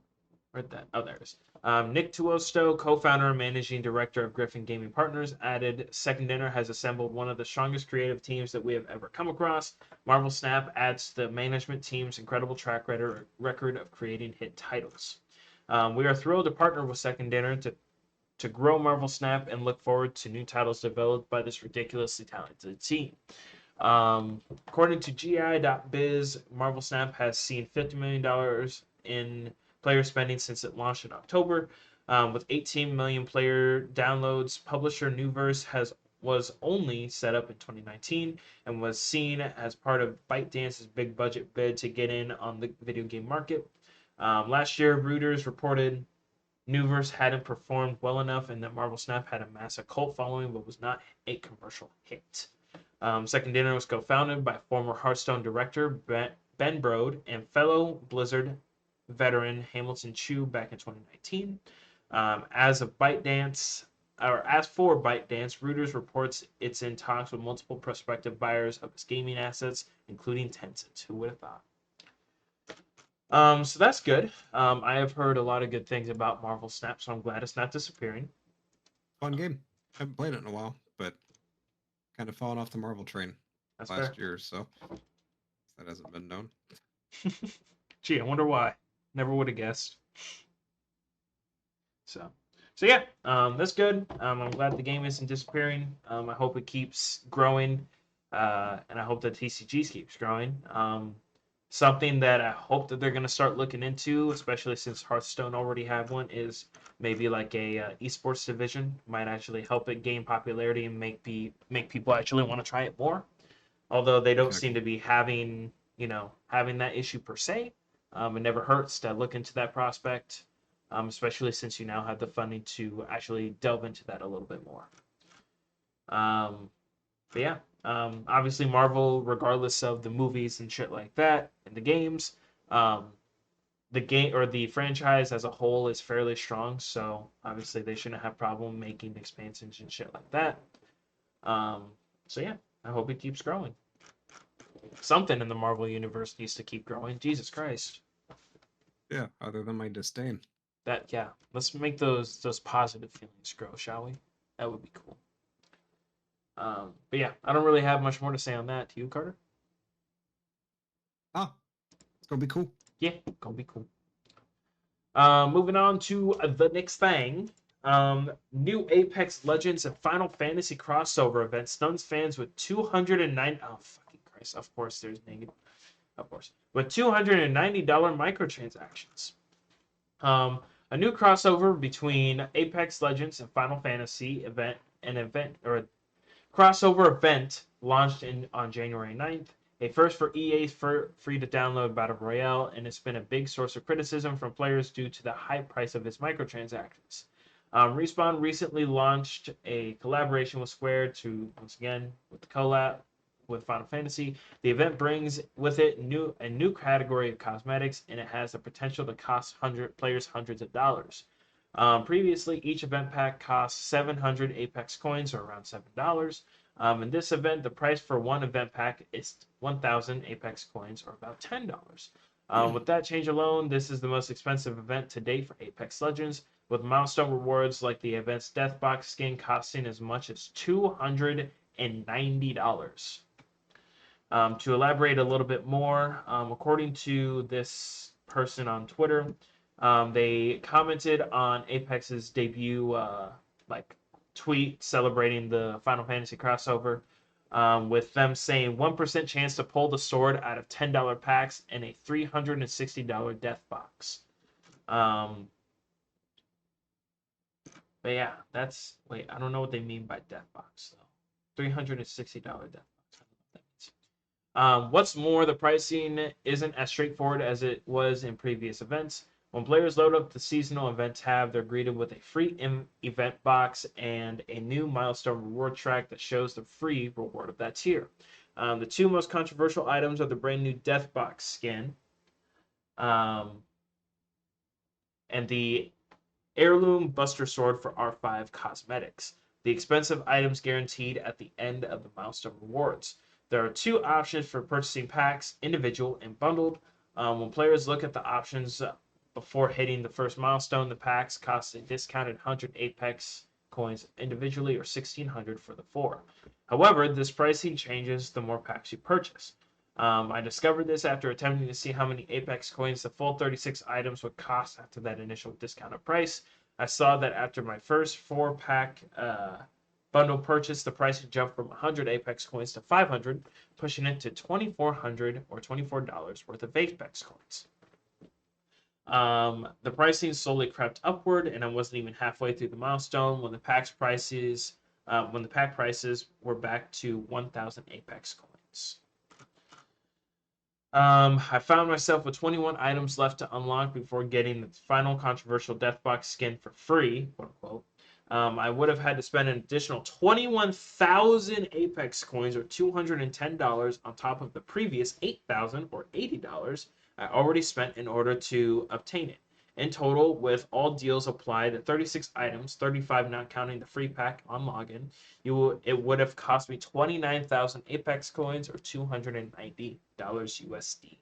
Where'd that? Oh, there it is. Nick Tuosto, co-founder and managing director of Griffin Gaming Partners, added, Second Dinner has assembled one of the strongest creative teams that we have ever come across. Marvel Snap adds to the management team's incredible track record of creating hit titles. We are thrilled to partner with Second Dinner to grow Marvel Snap and look forward to new titles developed by this ridiculously talented team. According to GI.biz, Marvel Snap has seen $50 million in player spending since it launched in October. With 18 million player downloads, publisher Newverse was only set up in 2019 and was seen as part of ByteDance's big budget bid to get in on the video game market. Last year, Reuters reported Newverse hadn't performed well enough, and that Marvel Snap had a massive cult following, but was not a commercial hit. Second Dinner was co-founded by former Hearthstone director Ben Brode and fellow Blizzard veteran Hamilton Chu back in 2019. As for ByteDance, Reuters reports it's in talks with multiple prospective buyers of its gaming assets, including Tencent. Who would have thought? So that's good. I have heard a lot of good things about Marvel Snap, so I'm glad it's not disappearing. Fun game. Haven't played it in a while, but kind of fallen off the Marvel train That's last fair. year or so. That hasn't been known. Gee, I wonder why. Never would have guessed. So yeah, that's good. I'm glad the game isn't disappearing. I hope it keeps growing, and I hope that TCGs keeps growing. Something that I hope that they're going to start looking into, especially since Hearthstone already have one, is maybe like a esports division. Might actually help it gain popularity and make people actually want to try it more. Although they don't seem to be having that issue per se. It never hurts to look into that prospect, especially since you now have the funding to actually delve into that a little bit more. But yeah, obviously Marvel, regardless of the movies and shit like that and the games, the game or the franchise as a whole is fairly strong. So obviously they shouldn't have problem making expansions and shit like that. So yeah, I hope it keeps growing. Something in the Marvel universe needs to keep growing. Jesus Christ. Yeah, other than my disdain. Let's make those positive feelings grow, shall we? That would be cool. But yeah, I don't really have much more to say on that. To you, Carter? It's gonna be cool. Yeah, gonna be cool. Moving on to the next thing. New Apex Legends and Final Fantasy crossover event stuns fans with 209. Oh fucking Christ! Of course, there's negative. Of course, with $290 microtransactions. A new crossover between Apex Legends and Final Fantasy a crossover event launched on January 9th. A first for EA's free-to-download Battle Royale, and it's been a big source of criticism from players due to the high price of its microtransactions. Respawn recently launched a collaboration with Square to, once again, with the collab with Final Fantasy. The event brings with it a new category of cosmetics, and it has the potential to cost players hundreds of dollars. Previously, each event pack cost 700 Apex coins, or around $7. In this event, the price for one event pack is 1,000 Apex coins, or about $10. With that change alone, this is the most expensive event to date for Apex Legends, with milestone rewards like the event's Death Box skin costing as much as $290. To elaborate a little bit more, according to this person on Twitter, they commented on Apex's debut tweet celebrating the Final Fantasy crossover, with them saying 1% chance to pull the sword out of $10 packs and a $360 death box. But yeah, I don't know what they mean by death box though. $360 death box. What's more, the pricing isn't as straightforward as it was in previous events. When players load up the seasonal event tab, they're greeted with a free event box and a new milestone reward track that shows the free reward of that tier. The two most controversial items are the brand new Death Box skin and the Heirloom Buster Sword for R5 cosmetics. The expensive items guaranteed at the end of the milestone rewards. There are two options for purchasing packs, individual and bundled. When players look at the options before hitting the first milestone, the packs cost a discounted 100 Apex coins individually, or 1,600 for the four. However, this pricing changes the more packs you purchase. I discovered this after attempting to see how many Apex coins the full 36 items would cost after that initial discounted price. I saw that after my first 4-pack bundle purchase, the price had jumped from 100 Apex coins to 500, pushing it to 2,400 or $24 worth of Apex coins. The pricing slowly crept upward, and I wasn't even halfway through the milestone when the pack prices were back to 1,000 Apex coins. I found myself with 21 items left to unlock before getting the final controversial Deathbox skin for free, quote unquote. I would have had to spend an additional 21,000 Apex coins or $210 on top of the previous 8,000 or $80 I already spent in order to obtain it. In total, with all deals applied at 36 items, 35 not counting the free pack on login, it would have cost me 29,000 Apex coins or $290 USD.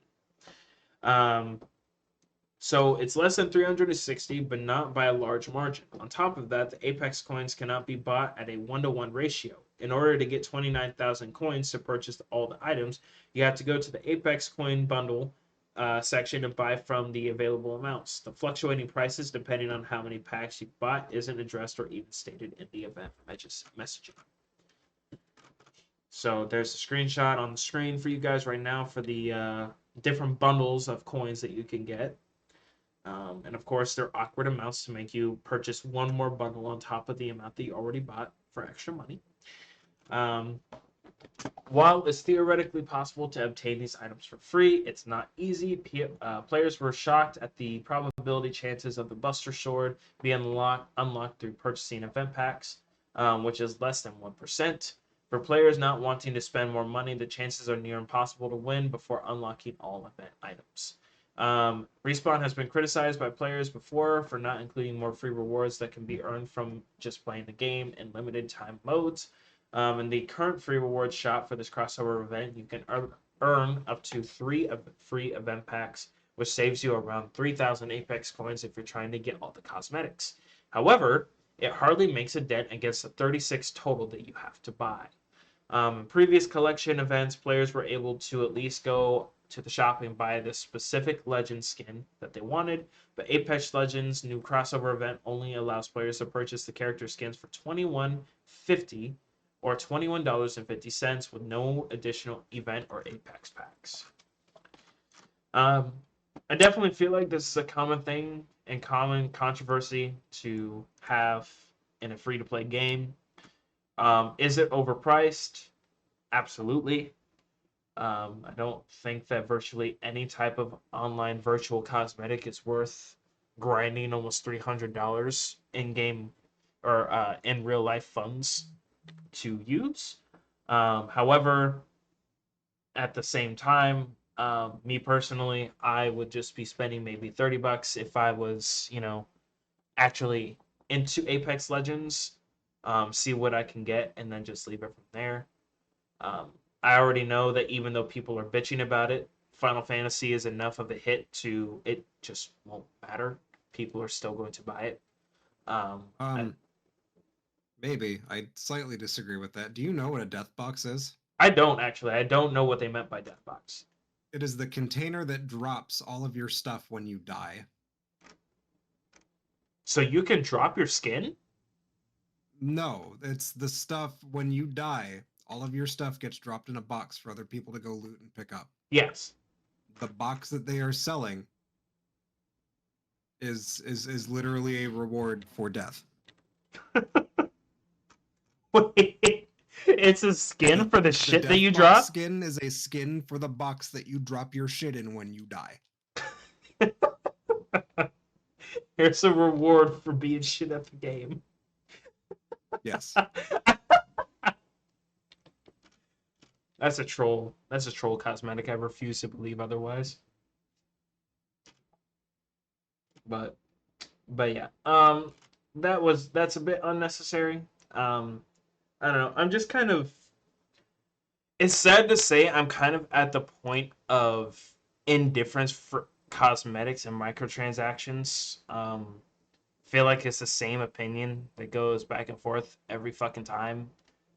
So it's less than 360, but not by a large margin. On top of that, the Apex coins cannot be bought at a 1-to-1 ratio. In order to get 29,000 coins to purchase all the items, you have to go to the Apex coin bundle section and buy from the available amounts. The fluctuating prices, depending on how many packs you bought, isn't addressed or even stated in the event messaging. So there's a screenshot on the screen for you guys right now for the different bundles of coins that you can get. And of course, they're awkward amounts to make you purchase one more bundle on top of the amount that you already bought for extra money. While it's theoretically possible to obtain these items for free, it's not easy. Players were shocked at the probability chances of the Buster Sword being unlocked through purchasing event packs, which is less than 1%. For players not wanting to spend more money, the chances are near impossible to win before unlocking all event items. Respawn has been criticized by players before for not including more free rewards that can be earned from just playing the game in limited time modes. In the current free rewards shop for this crossover event, you can earn up to 3 free event packs, which saves you around 3,000 Apex coins if you're trying to get all the cosmetics. However, it hardly makes a dent against the 36 total that you have to buy. In previous collection events, players were able to at least go to the shop and buy the specific legend skin that they wanted, but Apex Legends new crossover event only allows players to purchase the character skins for $21.50 or $21.50 with no additional event or Apex packs. I definitely feel like this is a common thing and common controversy to have in a free-to-play game. Is it overpriced? Absolutely. I don't think that virtually any type of online virtual cosmetic is worth grinding almost $300 in game or in real life funds to use. However, at the same time, me personally, I would just be spending maybe $30 if I was, actually into Apex Legends, see what I can get, and then just leave it from there. I already know that even though people are bitching about it, Final Fantasy is enough of a hit to it just won't matter. People are still going to buy it. Maybe. I slightly disagree with that. Do you know what a death box is? I don't actually. I don't know what they meant by death box. It is the container that drops all of your stuff when you die. So you can drop your skin? No, it's the stuff when you die. All of your stuff gets dropped in a box for other people to go loot and pick up. Yes. The box that they are selling is literally a reward for death. Wait, it's a skin for the shit that you drop? Skin is a skin for the box that you drop your shit in when you die. Here's a reward for being shit at the game. Yes. That's a troll. That's a troll cosmetic. I refuse to believe otherwise. But yeah. That's a bit unnecessary. I don't know. I'm just kind of. It's sad to say I'm kind of at the point of indifference for cosmetics and microtransactions. Feel like it's the same opinion that goes back and forth every fucking time.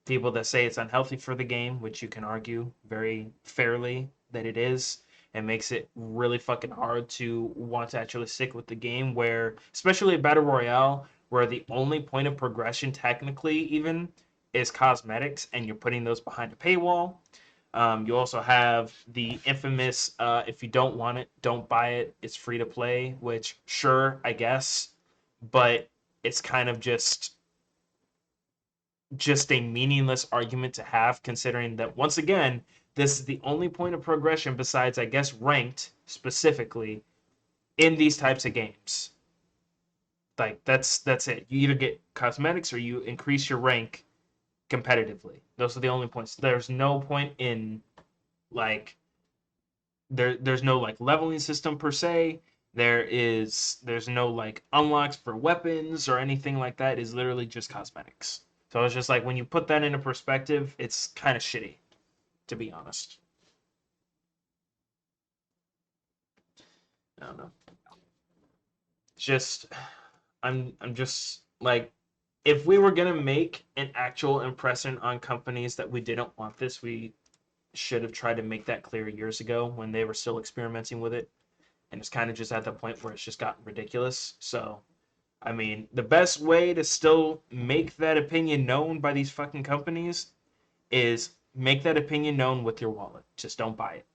People that say it's unhealthy for the game, which you can argue very fairly that it is, and makes it really fucking hard to want to actually stick with the game, where, especially a Battle Royale, where the only point of progression technically even is cosmetics, and you're putting those behind a paywall. You also have the infamous, if you don't want it, don't buy it, it's free to play, which, sure, I guess, but it's kind of just a meaningless argument to have, considering that, once again, this is the only point of progression besides, I guess, ranked specifically in these types of games. Like that's it. You either get cosmetics or you increase your rank competitively. Those are the only points. There's no point in like there's no like leveling system per se. There's no like unlocks for weapons or anything like that. It's literally just cosmetics. So it's just like when you put that into perspective, it's kind of shitty, to be honest. I don't know. It's just I'm just like if we were gonna make an actual impression on companies that we didn't want this, we should have tried to make that clear years ago when they were still experimenting with it. And it's kind of just at the point where it's just gotten ridiculous. So, I mean, the best way to still make that opinion known by these fucking companies is make that opinion known with your wallet. Just don't buy it.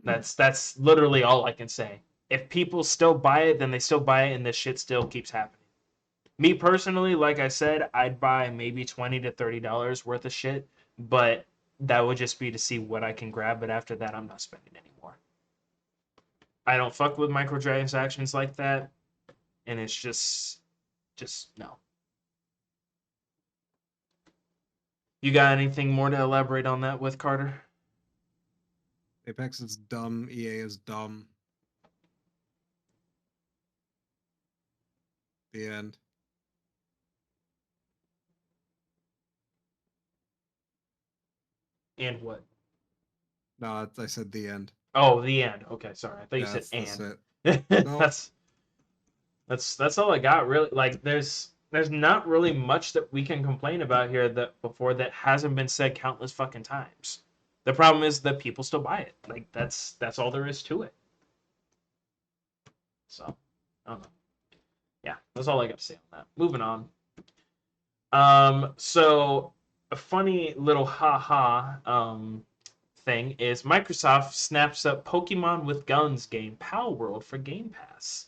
That's literally all I can say. If people still buy it, then they still buy it, and this shit still keeps happening. Me personally, like I said, I'd buy maybe $20 to $30 worth of shit, but that would just be to see what I can grab. But after that, I'm not spending anymore. I don't fuck with microtransactions like that, and it's just no. You got anything more to elaborate on that with, Carter? Apex is dumb. EA is dumb. The end. And what? No, I said the end. Oh, the end. Okay, sorry. I thought you Yeah, said that's and. it. No, that's all I got really. Like there's not really much that we can complain about here that before that hasn't been said countless fucking times. The problem is that people still buy it. Like that's all there is to it. So, I don't know. Yeah, that's all I got to say on that. Moving on. So a funny little haha thing is Microsoft snaps up Pokemon with Guns game Pal World for Game Pass,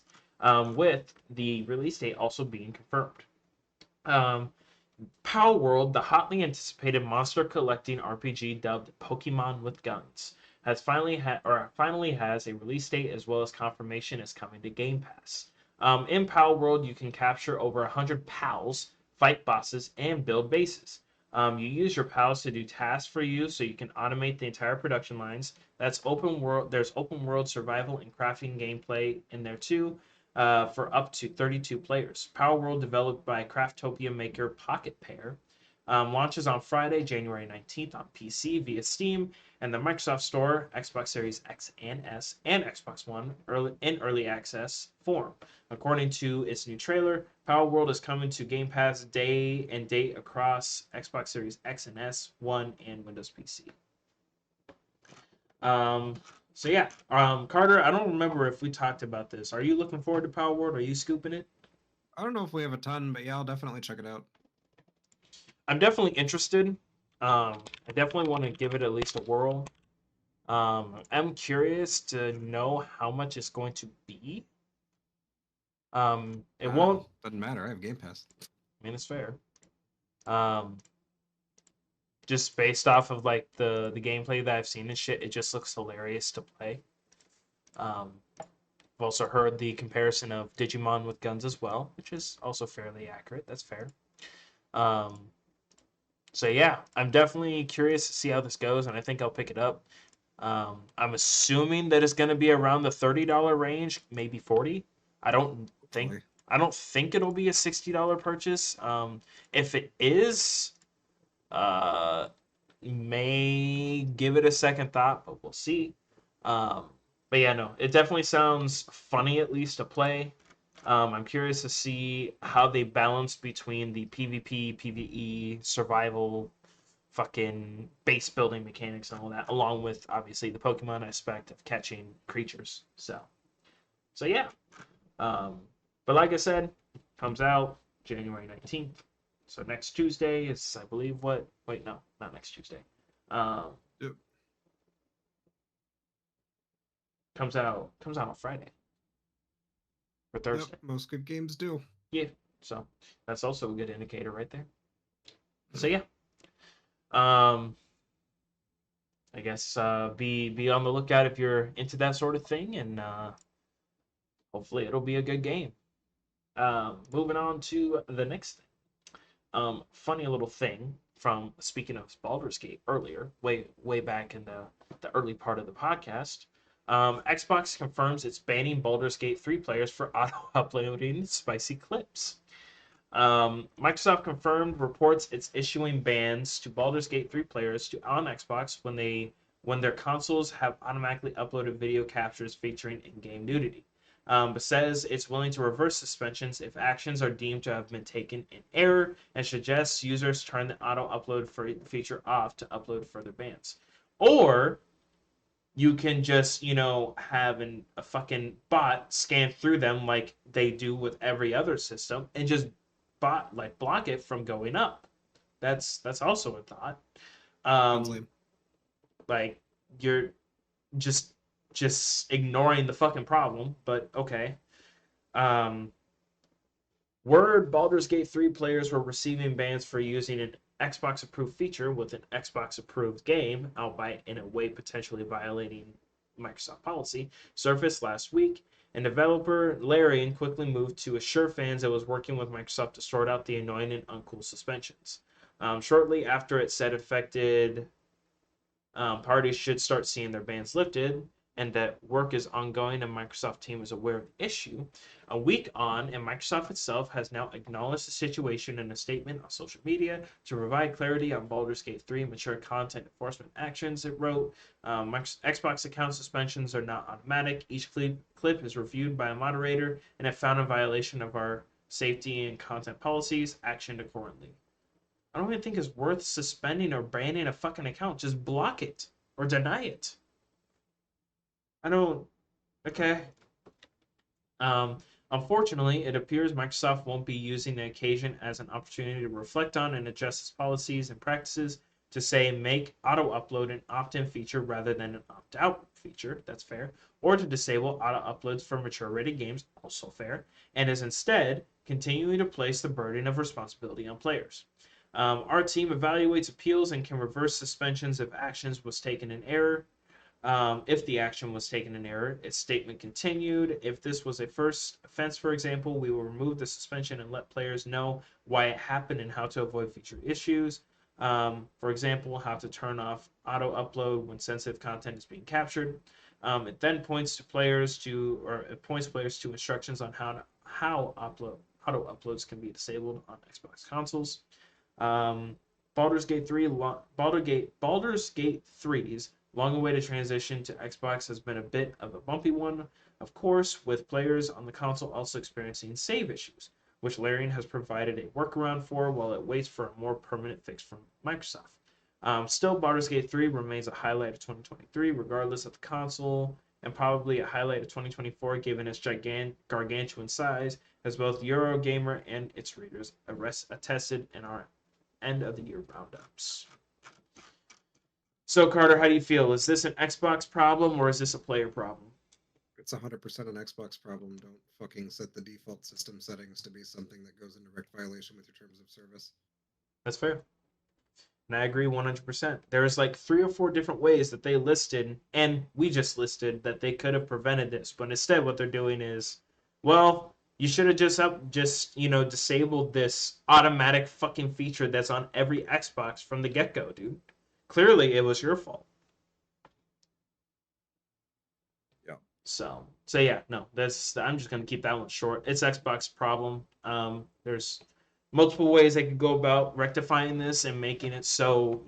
with the release date also being confirmed. Um, Pal World, the hotly anticipated monster collecting RPG dubbed Pokemon with Guns, finally has a release date as well as confirmation is coming to Game Pass. In Pal World, you can capture over 100 pals, fight bosses, and build bases. You use your pals to do tasks for you, so you can automate the entire production lines. That's open world. There's open world survival and crafting gameplay in there too, for up to 32 players. Power World, developed by Craftopia maker Pocket Pair, launches on Friday, January 19th on PC via Steam and the Microsoft Store, Xbox Series X and S, and Xbox One in early access form. According to its new trailer, Power World is coming to Game Pass day and date across Xbox Series X and S, One, and Windows PC. So yeah, Carter, I don't remember if we talked about this. Are you looking forward to Power World? Are you scooping it? I don't know if we have a ton, but yeah, I'll definitely check it out. I'm definitely interested. I definitely want to give it at least a whirl. I'm curious to know how much it's going to be. It won't. Doesn't matter. I have Game Pass. I mean, it's fair. Um, just based off of like the gameplay that I've seen and shit, it just looks hilarious to play. I've also heard the comparison of Digimon with guns as well, which is also fairly accurate. That's fair. Um, so yeah, I'm definitely curious to see how this goes, and I think I'll pick it up. I'm assuming that it's going to be around the $30 range, maybe 40. I don't think Hopefully. I don't think it'll be a $60 purchase. If it is, uh, may give it a second thought, but we'll see. But yeah, no, it definitely sounds funny at least to play. I'm curious to see how they balance between the PvP, PvE, survival, fucking base building mechanics and all that, along with obviously the Pokemon aspect of catching creatures. So yeah. But like I said, comes out January 19th. So next Tuesday is, I believe, what? Wait, no, not next Tuesday. Yep. Comes out on Friday or Thursday. Yep, most good games do. Yeah, so that's also a good indicator right there. So yeah, um, I guess be on the lookout if you're into that sort of thing, and hopefully it'll be a good game. Moving on to the next thing. Funny little thing from speaking of Baldur's Gate earlier, way back in the early part of the podcast. Xbox confirms it's banning Baldur's Gate 3 players for auto uploading spicy clips. Microsoft confirmed reports it's issuing bans to Baldur's Gate 3 players on Xbox when their consoles have automatically uploaded video captures featuring in-game nudity. But says it's willing to reverse suspensions if actions are deemed to have been taken in error and suggests users turn the auto upload feature off to upload further bans. Or you can just, have a fucking bot scan through them like they do with every other system and just block it from going up. That's also a thought. Sounds Um, lame. like you're just just ignoring the fucking problem, but okay. Um, Word Baldur's Gate 3 players were receiving bans for using an Xbox approved feature with an Xbox approved game, albeit in a way potentially violating Microsoft policy, surfaced last week. And developer Larian quickly moved to assure fans it was working with Microsoft to sort out the annoying and uncool suspensions. Shortly after it said affected parties should start seeing their bans lifted, and that work is ongoing and Microsoft team is aware of the issue. A week on, and Microsoft itself has now acknowledged the situation in a statement on social media to provide clarity on Baldur's Gate 3 mature content enforcement actions. It wrote, Xbox account suspensions are not automatic. Each clip is reviewed by a moderator, and if found in violation of our safety and content policies, actioned accordingly. I don't even think it's worth suspending or banning a fucking account. Just block it or deny it. I don't. Okay. Unfortunately, it appears Microsoft won't be using the occasion as an opportunity to reflect on and adjust its policies and practices to say make auto upload an opt in feature rather than an opt out feature. That's fair. Or to disable auto uploads for mature rated games. Also fair. And is instead continuing to place the burden of responsibility on players. Our team evaluates appeals and can reverse suspensions if actions was taken in error. If the action was taken in error, its statement continued. If this was a first offense, for example, we will remove the suspension and let players know why it happened and how to avoid future issues. For example, how to turn off auto upload when sensitive content is being captured. It then points players to instructions on how auto uploads can be disabled on Xbox consoles. Um, Baldur's Gate 3's long-awaited transition to Xbox has been a bit of a bumpy one, of course, with players on the console also experiencing save issues, which Larian has provided a workaround for while it waits for a more permanent fix from Microsoft. Still, Baldur's Gate 3 remains a highlight of 2023, regardless of the console, and probably a highlight of 2024 given its gargantuan size, as both Eurogamer and its readers attested in our end of the year roundups. So, Carter, how do you feel? Is this an Xbox problem or is this a player problem? It's 100% an Xbox problem. Don't fucking set the default system settings to be something that goes in direct violation with your terms of service. That's fair. And I agree 100%. There's like 3 or 4 different ways that they listed, and we just listed, that they could have prevented this. But instead, what they're doing is, well, you should have disabled this automatic fucking feature that's on every Xbox from the get go, dude. Clearly, it was your fault. Yeah. So yeah, no, I'm just gonna keep that one short. It's Xbox problem. There's multiple ways they could go about rectifying this and making it so,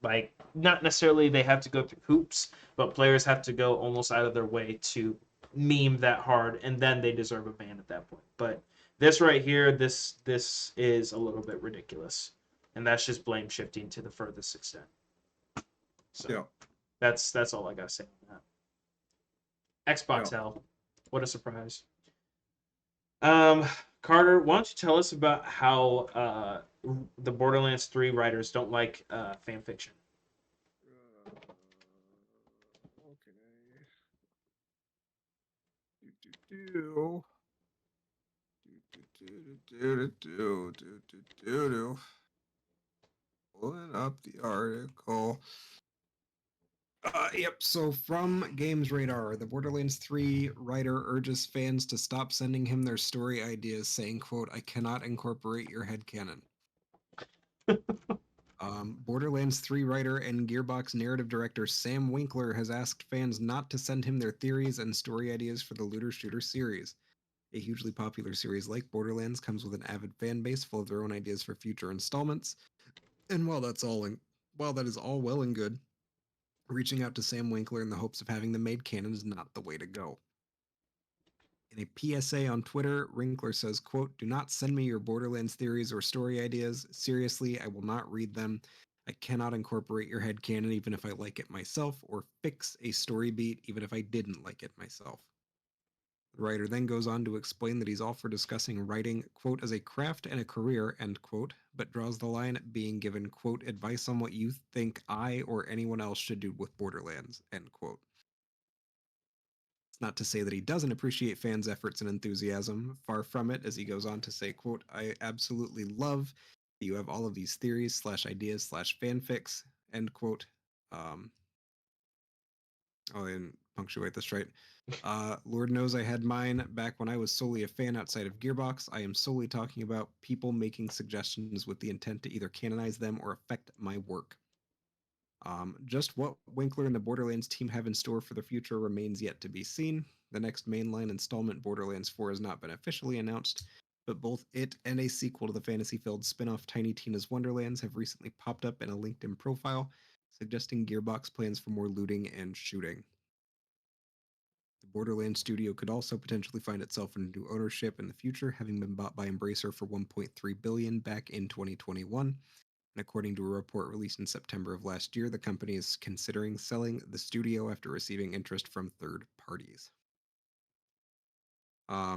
like not necessarily they have to go through hoops, but players have to go almost out of their way to meme that hard, and then they deserve a ban at that point. But this right here, this is a little bit ridiculous, and that's just blame shifting to the furthest extent. So Yeah. that's all I gotta say on that. Xbox Yeah. L, what a surprise. Um, Carter, why don't you tell us about how the Borderlands 3 writers don't like fan fiction? Okay. Do. Pulling up the article. Yep. So from Games Radar, the Borderlands 3 writer urges fans to stop sending him their story ideas, saying, "quote I cannot incorporate your headcanon." Borderlands 3 writer and Gearbox narrative director Sam Winkler has asked fans not to send him their theories and story ideas for the looter shooter series. A hugely popular series like Borderlands comes with an avid fan base full of their own ideas for future installments. And while that is all well and good, reaching out to Sam Winkler in the hopes of having them made canon is not the way to go. In a PSA on Twitter, Winkler says, quote, "Do not send me your Borderlands theories or story ideas. Seriously, I will not read them. I cannot incorporate your headcanon even if I like it myself, or fix a story beat even if I didn't like it myself." The writer then goes on to explain that he's all for discussing writing, quote, as a craft and a career, end quote, but draws the line at being given, quote, advice on what you think I or anyone else should do with Borderlands, end quote. It's not to say that he doesn't appreciate fans' efforts and enthusiasm. Far from it, as he goes on to say, quote, "I absolutely love that you have all of these theories slash ideas slash fanfics," end quote. Um, oh, I didn't punctuate this right. Lord knows I had mine back when I was solely a fan outside of Gearbox. I am solely talking about people making suggestions with the intent to either canonize them or affect my work. Just what Winkler and the Borderlands team have in store for the future remains yet to be seen. The next mainline installment, Borderlands 4, has not been officially announced, but both it and a sequel to the fantasy-filled spin-off Tiny Tina's Wonderlands have recently popped up in a LinkedIn profile, suggesting Gearbox plans for more looting and shooting. The Borderlands studio could also potentially find itself in new ownership in the future, having been bought by Embracer for $1.3 billion back in 2021. And according to a report released in September of last year, the company is considering selling the studio after receiving interest from third parties. I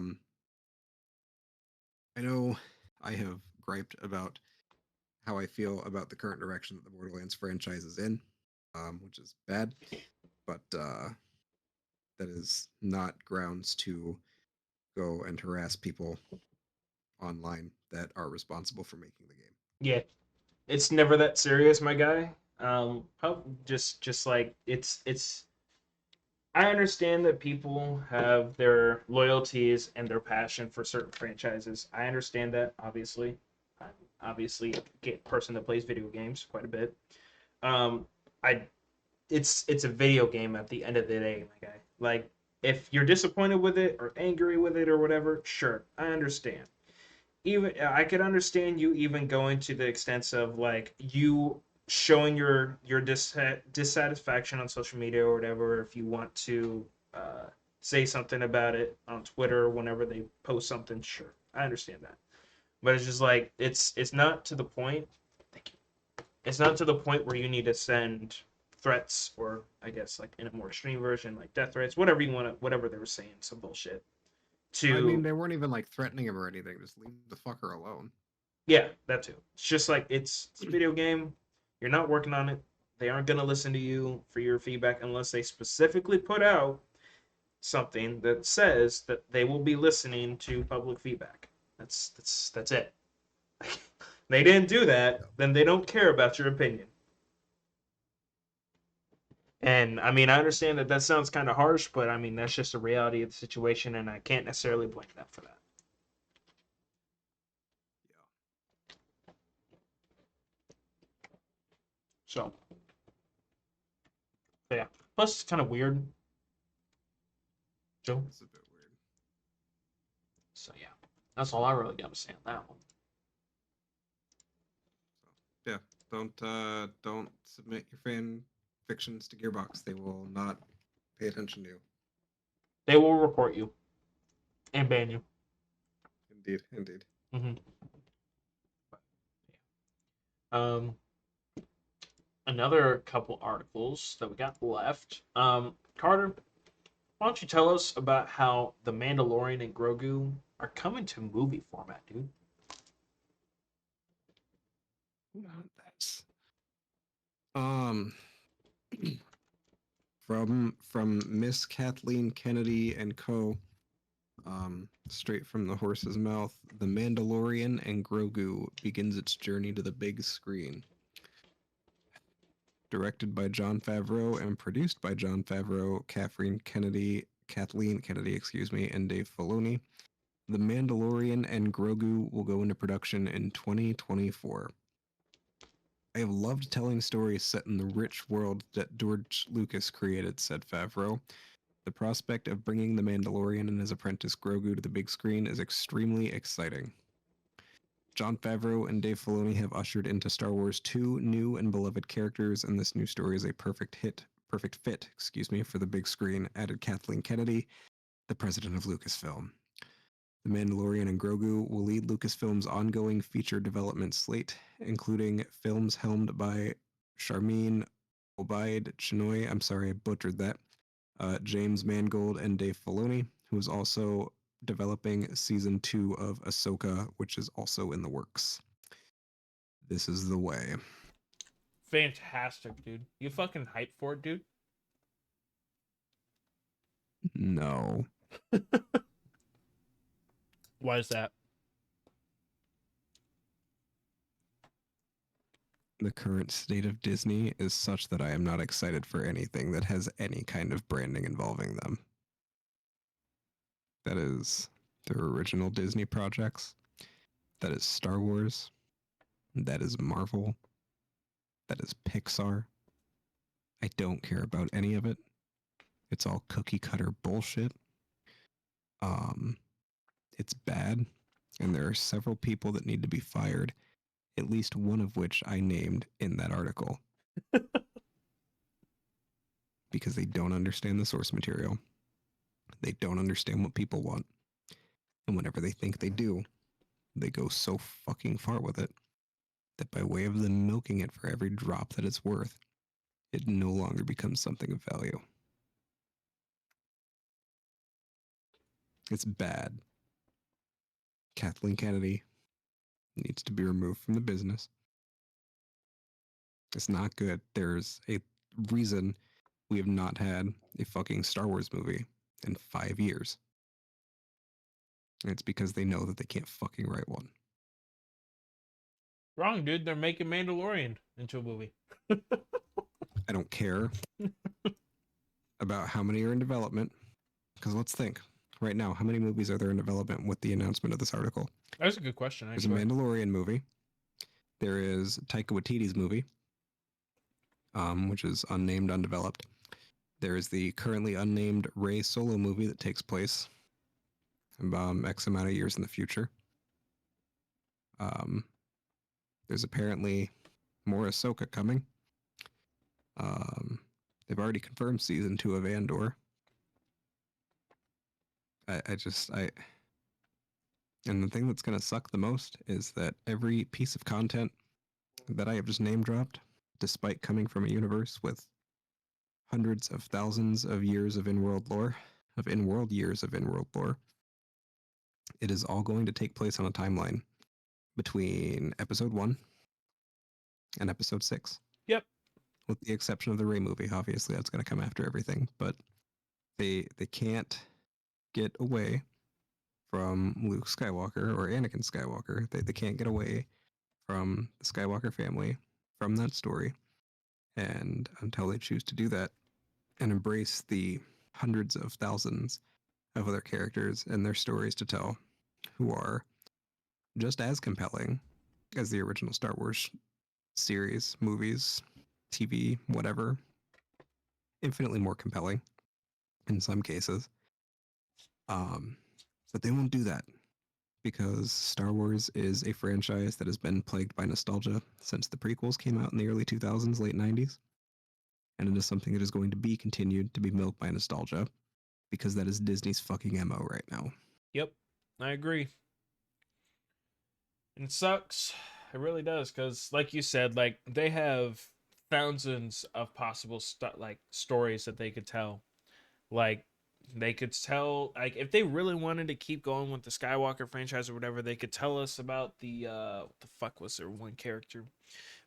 know I have griped about how I feel about the current direction that the Borderlands franchise is in, which is bad, but that is not grounds to go and harass people online that are responsible for making the game. Yeah, it's never that serious, my guy. Just like it's. I understand that people have their loyalties and their passion for certain franchises. I understand that, obviously. I'm obviously a person that plays video games quite a bit. Um, I it's a video game at the end of the day, my guy. Like, if you're disappointed with it or angry with it or whatever, sure, I understand. Even I could understand you even going to the extent of like you showing your dissatisfaction on social media or whatever if you want to say something about it on Twitter whenever they post something. Sure, I understand that, but it's just like it's not to the point. Thank you. It's not to the point where you need to send threats or I guess like in a more extreme version like death threats, whatever you want to, whatever they were saying, some bullshit I mean, to they weren't even like threatening him or anything. Just leave the fucker alone. yeah, that too. It's just like it's a video game. You're not working on it. They aren't gonna listen to you for your feedback unless they specifically put out something that says that they will be listening to public feedback. That's it. They didn't do that, Yeah. then they don't care about your opinion. And I mean, I understand that that sounds kind of harsh, but I mean that's just a reality of the situation, and I can't necessarily blame them for that. So, yeah. Plus, it's kind of weird, Joe. It's a bit weird. So yeah, that's all I really got to say on that one. So yeah, don't submit your fan fictions to Gearbox. They will not pay attention to you. They will report you and ban you. Indeed, indeed. Mm-hmm. Um, another couple articles that we got left. Carter, why don't you tell us about how the Mandalorian and Grogu are coming to movie format, dude? That's um from Miss Kathleen Kennedy and Co. Straight from the horse's mouth, The Mandalorian and Grogu begins its journey to the big screen. directed by Jon Favreau and produced by Jon Favreau, Kathleen Kennedy, and Dave Filoni. The Mandalorian and Grogu will go into production in 2024. I have loved telling stories set in the rich world that George Lucas created, said Favreau. The prospect of bringing the Mandalorian and his apprentice Grogu to the big screen is extremely exciting. Jon Favreau and Dave Filoni have ushered into Star Wars 2 new and beloved characters, and this new story is a perfect fit, for the big screen, added Kathleen Kennedy, the president of Lucasfilm. The Mandalorian and Grogu will lead Lucasfilm's ongoing feature development slate, including films helmed by Sharmeen Obaid-Chinoy, I'm sorry I butchered that, James Mangold, and Dave Filoni, who is also developing season 2 of Ahsoka, which is also in the works. This is the way. Fantastic, dude. You fucking hyped for it, dude? No. Why is that? The current state of Disney is such that I am not excited for anything that has any kind of branding involving them. That is their original Disney projects. That is Star Wars. That is Marvel. That is Pixar. I don't care about any of it. It's all cookie cutter bullshit. It's bad, and there are several people that need to be fired, at least one of which I named in that article. Because they don't understand the source material. They don't understand what people want. And whenever they think they do, they go so fucking far with it that by way of them milking it for every drop that it's worth, it no longer becomes something of value. It's bad. Kathleen Kennedy needs to be removed from the business. It's not good. There's a reason we have not had a fucking Star Wars movie in 5 years. And it's because they know that they can't fucking write one. Wrong, dude. They're making Mandalorian into a movie. I don't care about how many are in development. Because let's think. Right now, how many movies are there in development with the announcement of this article? That's a good question, There's actually. a Mandalorian movie. There is Taika Waititi's movie, which is unnamed, undeveloped. There is the currently unnamed Rey Solo movie that takes place X amount of years in the future. There's apparently more Ahsoka coming. They've already confirmed season 2 of Andor. And the thing that's going to suck the most is that every piece of content that I have just name dropped, despite coming from a universe with hundreds of thousands of years of in-world years of in-world lore, it is all going to take place on a timeline between episode 1 and episode 6. Yep. With the exception of the Rey movie, obviously that's going to come after everything, but they can't get away from Luke Skywalker or Anakin Skywalker. They can't get away from the Skywalker family from that story. And until they choose to do that and embrace the hundreds of thousands of other characters and their stories to tell who are just as compelling as the original Star Wars series, movies, TV, whatever, infinitely more compelling in some cases. But they won't do that because Star Wars is a franchise that has been plagued by nostalgia since the prequels came out in the early 2000s, late 90s. And it is something that is going to be continued to be milked by nostalgia because that is Disney's fucking MO right now. Yep, I agree. And it sucks. It really does, because like you said, like they have thousands of possible stories that they could tell. Like they could tell, like if they really wanted to keep going with the Skywalker franchise or whatever, they could tell us about the what the fuck was their one character?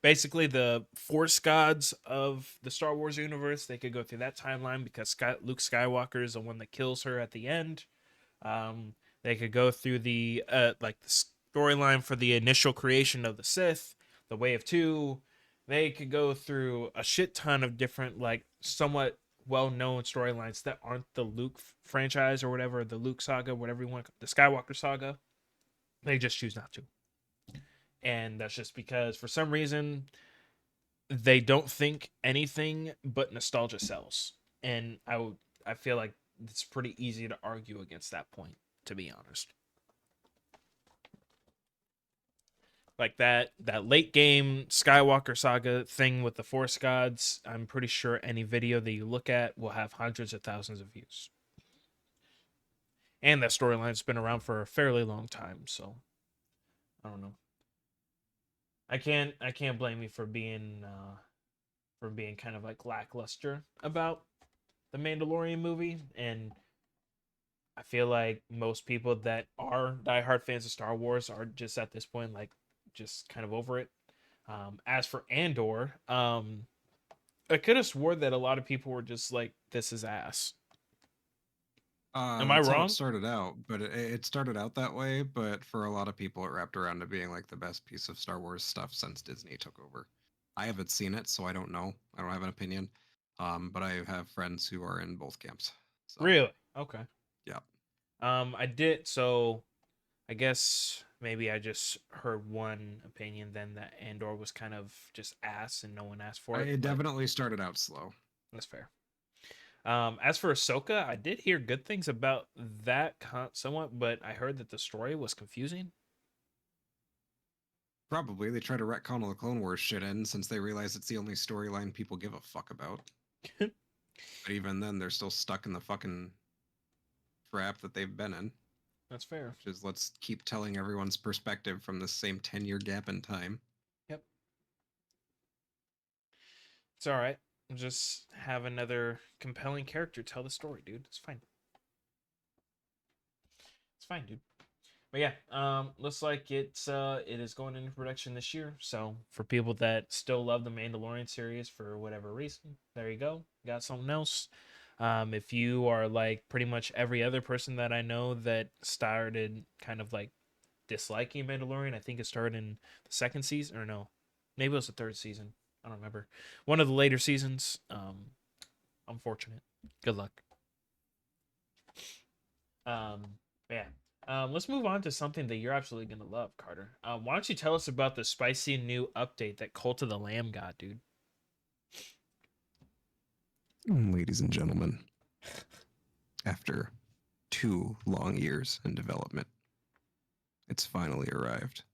Basically, the Force gods of the Star Wars universe. They could go through that timeline because Luke Skywalker is the one that kills her at the end. They could go through the the storyline for the initial creation of the Sith, the Way of Two, they could go through a shit ton of different, like, somewhat well-known storylines that aren't the Luke franchise or whatever, the Luke saga, whatever you want, the Skywalker saga. They just choose not to, and that's just because for some reason they don't think anything but nostalgia sells. And I feel like it's pretty easy to argue against that point, to be honest. Like that late game Skywalker saga thing with the Force gods, I'm pretty sure any video that you look at will have hundreds of thousands of views. And that storyline's been around for a fairly long time, so I don't know. I can't blame you for being kind of like lackluster about the Mandalorian movie, and I feel like most people that are diehard fans of Star Wars are just at this point like just kind of over it. As for Andor, I could have swore that a lot of people were just like, "This is ass." Am I That's how it wrong? started out, but it started out that way. But for a lot of people, it wrapped around to being like the best piece of Star Wars stuff since Disney took over. I haven't seen it, so I don't know. I don't have an opinion. But I have friends who are in both camps. So Really? Okay. yeah, I did. So I guess maybe I just heard one opinion then that Andor was kind of just ass and no one asked for it, it but definitely started out slow. that's fair. As for Ahsoka, I did hear good things about that somewhat, but I heard that the story was confusing. Probably they try to retcon all the Clone Wars shit in since they realize it's the only storyline people give a fuck about. But even then, they're still stuck in the fucking trap that they've been in. That's fair. Which is let's keep telling everyone's perspective from the same 10-year gap in time. Yep. It's all right. Just have another compelling character tell the story, dude. It's fine. It's fine, dude. But yeah, looks like it is going into production this year. So for people that still love the Mandalorian series for whatever reason, there you go. Got something else. If you are like pretty much every other person that I know that started kind of like disliking Mandalorian, I think it started in the second season, or no, maybe it was the third season. I don't remember. One of the later seasons. Unfortunate. Good luck. Yeah. Let's move on to something that you're absolutely gonna love, Carter. Why don't you tell us about the spicy new update that Cult of the Lamb got, dude? Ladies and gentlemen, after 2 long years in development, it's finally arrived.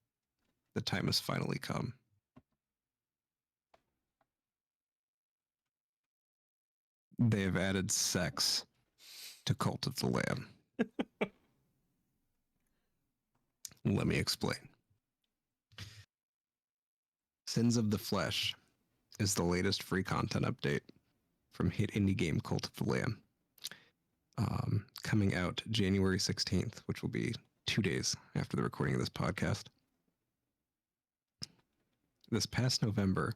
The time has finally come. They have added sex to Cult of the Lamb. Let me explain. Sins of the Flesh is the latest free content update from hit indie game Cult of the Lamb. Coming out January 16th, which will be 2 days after the recording of this podcast. This past November,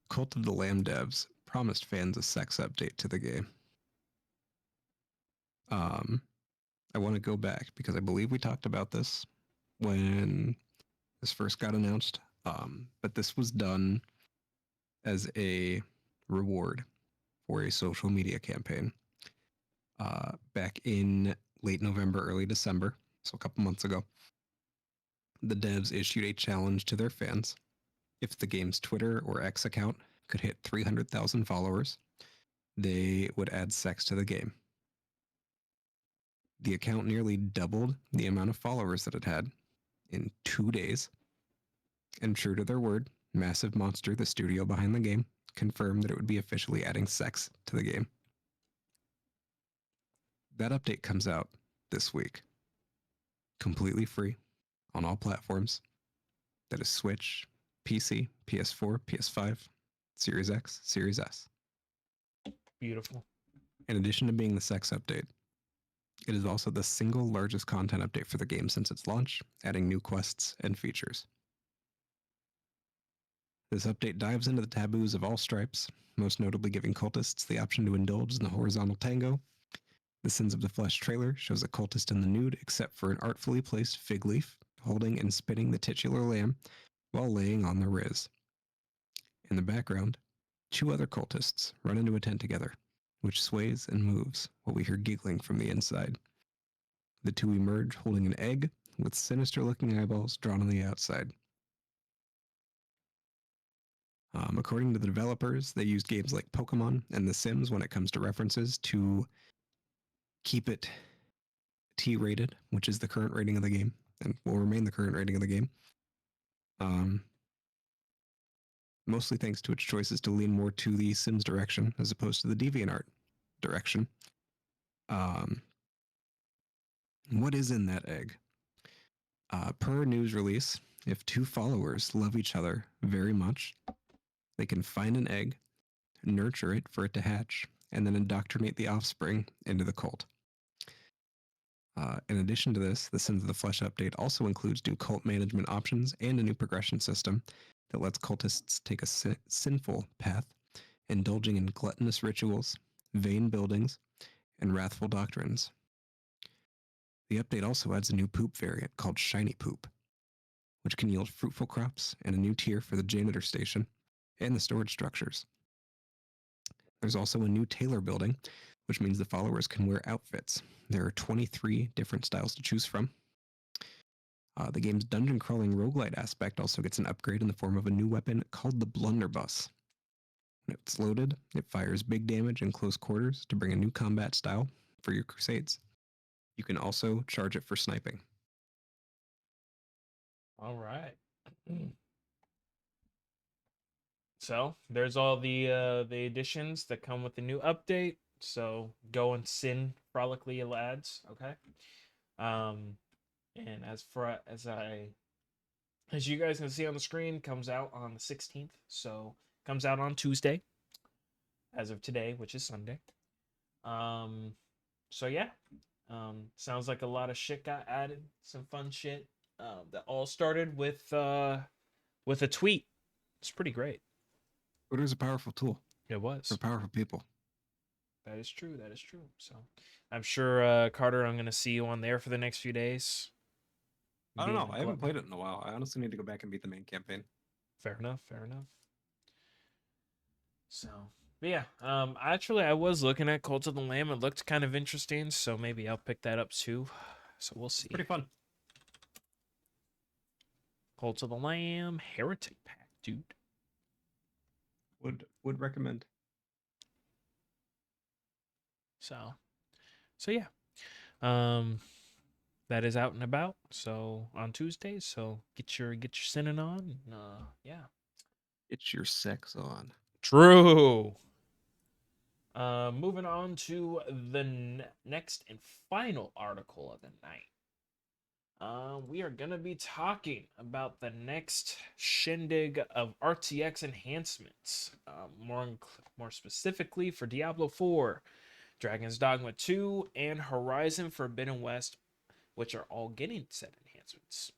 Cult of the Lamb devs promised fans a sex update to the game. I want to go back because I believe we talked about this when this first got announced. But this was done as a reward for a social media campaign back in late November, early December, so a couple months ago. The devs issued a challenge to their fans. If the game's Twitter or X account could hit 300,000 followers, they would add sex to the game. The account nearly doubled the amount of followers that it had in 2 days. And true to their word, Massive Monster, the studio behind the game, confirmed that it would be officially adding sex to the game. That update comes out this week. Completely free on all platforms. That is Switch, PC, PS4, PS5, Series X, Series S. Beautiful. In addition to being the sex update, it is also the single largest content update for the game since its launch, adding new quests and features. This update dives into the taboos of all stripes, most notably giving cultists the option to indulge in the horizontal tango. The Sins of the Flesh trailer shows a cultist in the nude except for an artfully placed fig leaf, holding and spinning the titular lamb while laying on the riz. In the background, two other cultists run into a tent together, which sways and moves while we hear giggling from the inside. The two emerge holding an egg with sinister-looking eyeballs drawn on the outside. According to the developers, they used games like Pokemon and The Sims when it comes to references to keep it T-rated, which is the current rating of the game, and will remain the current rating of the game. Mostly thanks to its choices to lean more to the Sims direction as opposed to the DeviantArt direction. What is in that egg? Per news release, if two followers love each other very much, they can find an egg, nurture it for it to hatch, and then indoctrinate the offspring into the cult. In addition to this, the Sins of the Flesh update also includes new cult management options and a new progression system that lets cultists take a sinful path, indulging in gluttonous rituals, vain buildings, and wrathful doctrines. The update also adds a new poop variant called Shiny Poop, which can yield fruitful crops and a new tier for the janitor station and the storage structures. There's also a new tailor building, which means the followers can wear outfits. There are 23 different styles to choose from. The game's dungeon crawling roguelite aspect also gets an upgrade in the form of a new weapon called the Blunderbuss. When it's loaded, it fires big damage in close quarters to bring a new combat style for your crusades. You can also charge it for sniping. All right. So there's all the additions that come with the new update. So go and sin frolically, lads. Okay. And as you guys can see on the screen, comes out on the 16th. So comes out on Tuesday, as of today, which is Sunday. So yeah. Sounds like a lot of shit got added. Some fun shit. That all started with a tweet. It's pretty great. Twitter's a powerful tool. It was. For powerful people. That is true. That is true. So I'm sure, Carter, I'm going to see you on there for the next few days. I don't know. I haven't played it in a while. I honestly need to go back and beat the main campaign. Fair enough. Fair enough. So, but yeah. Actually, I was looking at Cult of the Lamb. It looked kind of interesting. So maybe I'll pick that up too. So we'll see. It's pretty fun. Cult of the Lamb Heretic Pack, dude. Would recommend. So yeah. That is out and about. So on Tuesdays. So get your sinning on. Yeah. Get your sex on. True. Moving on to the next and final article of the night. We are gonna be talking about the next shindig of RTX enhancements. More specifically for Diablo 4, Dragon's Dogma 2, and Horizon Forbidden West, which are all getting set enhancements.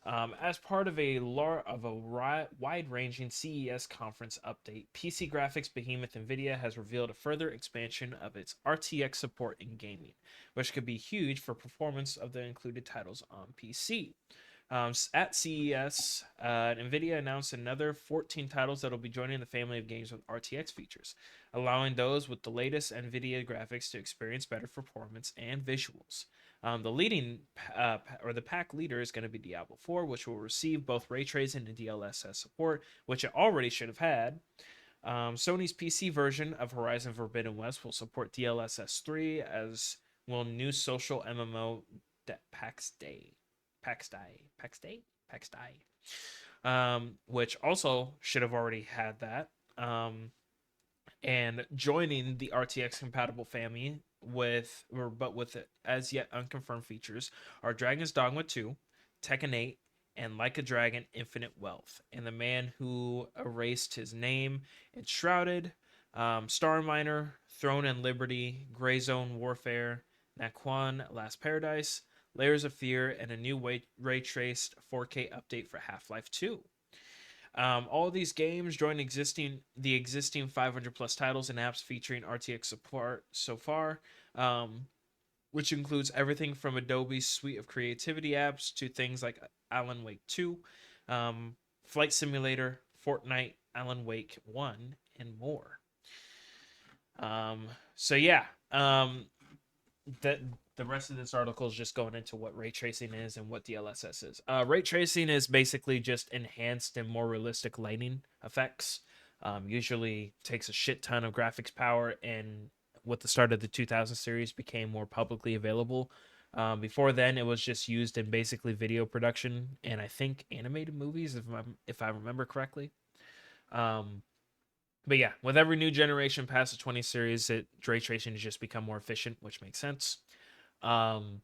As part of a wide-ranging CES conference update, PC graphics behemoth NVIDIA has revealed a further expansion of its RTX support in gaming, which could be huge for performance of the included titles on PC. At CES, NVIDIA announced another 14 titles that will be joining the family of games with RTX features, allowing those with the latest NVIDIA graphics to experience better performance and visuals. The pack leader is going to be Diablo 4, which will receive both ray tracing and DLSS support, which it already should have had. Sony's PC version of Horizon Forbidden West will support DLSS 3, as will new social MMO PAX Day, which also should have already had that. And joining the RTX compatible family with as yet unconfirmed features are Dragon's Dogma 2, Tekken 8, and Like a Dragon Infinite Wealth, and The Man Who Erased His Name, Enshrouded, Star Miner, Throne and Liberty, Gray Zone Warfare, Naquan Last Paradise, Layers of Fear, and a new ray-traced 4K update for Half-Life 2. All of these games join the existing 500 plus titles and apps featuring RTX support so far, which includes everything from Adobe's suite of creativity apps to things like Alan Wake 2, Flight Simulator, Fortnite, Alan Wake 1, and more. So yeah, the the rest of this article is just going into what ray tracing is and what DLSS is. Ray tracing is basically just enhanced and more realistic lighting effects. Usually takes a shit ton of graphics power, and with the start of the 2000 series became more publicly available. Before then, it was just used in basically video production and I think animated movies, if I remember correctly. Um, but yeah, with every new generation past the 20 series, ray tracing has just become more efficient, which makes sense. Um,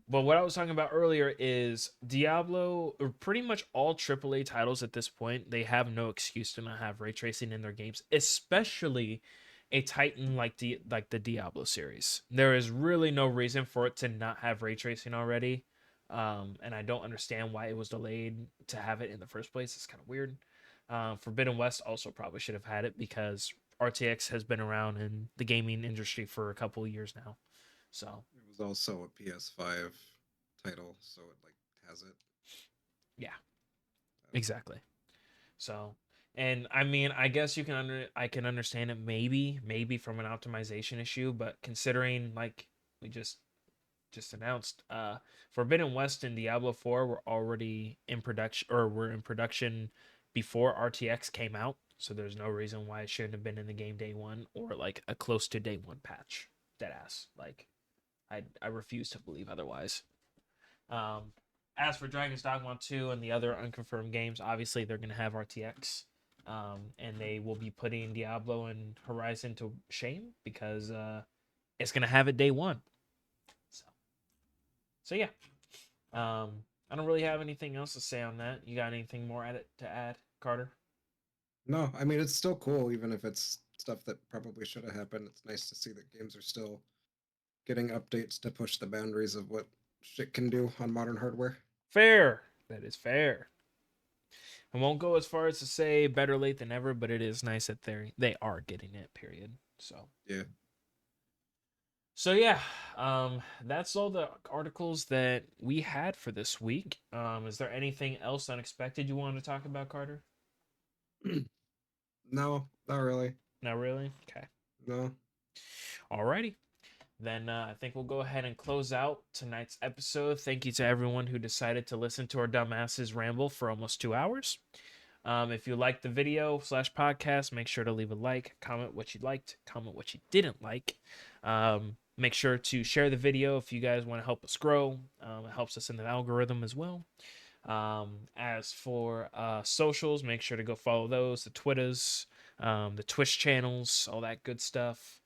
but what I was talking about earlier is Diablo, or pretty much all AAA titles at this point, they have no excuse to not have ray tracing in their games, especially a titan like the Diablo series. There is really no reason for it to not have ray tracing already. And I don't understand why it was delayed to have it in the first place. It's kind of weird. Forbidden West also probably should have had it because RTX has been around in the gaming industry for a couple of years now. So It was also a PS5 title, so it like has it. yeah, Um, exactly. So, and I mean, I guess I can understand it maybe from an optimization issue, but considering like we just announced, Forbidden West and Diablo 4 were already in production, or were in production before RTX came out, so there's no reason why it shouldn't have been in the game day one or like a close to day one patch. Deadass. Like I refuse to believe otherwise. Um, as for Dragon's Dogma 2 and the other unconfirmed games, obviously they're going to have RTX. And they will be putting Diablo and Horizon to shame because it's going to have it day one. So yeah. I don't really have anything else to say on that. You got anything more to add, Carter? no, I mean it's still cool, even if it's stuff that probably should have happened. It's nice to see that games are still getting updates to push the boundaries of what shit can do on modern hardware. Fair. That is fair. I won't go as far as to say better late than ever, but it is nice that they are getting it. Period. Yeah. So yeah, that's all the articles that we had for this week. Is there anything else unexpected you wanted to talk about, Carter? No, not really. Not really. Okay. No. Alrighty. Then I think we'll go ahead and close out tonight's episode. Thank you to everyone who decided to listen to our dumbasses ramble for almost 2 hours. If you liked the video / podcast, make sure to leave a like, comment what you liked, comment what you didn't like. Make sure to share the video if you guys want to help us grow. It helps us in the algorithm as well. As for socials, make sure to go follow those, the Twitters, the Twitch channels, all that good stuff.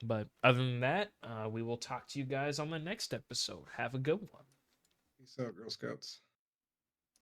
But other than that, we will talk to you guys on the next episode. Have a good one. Peace out, Girl Scouts.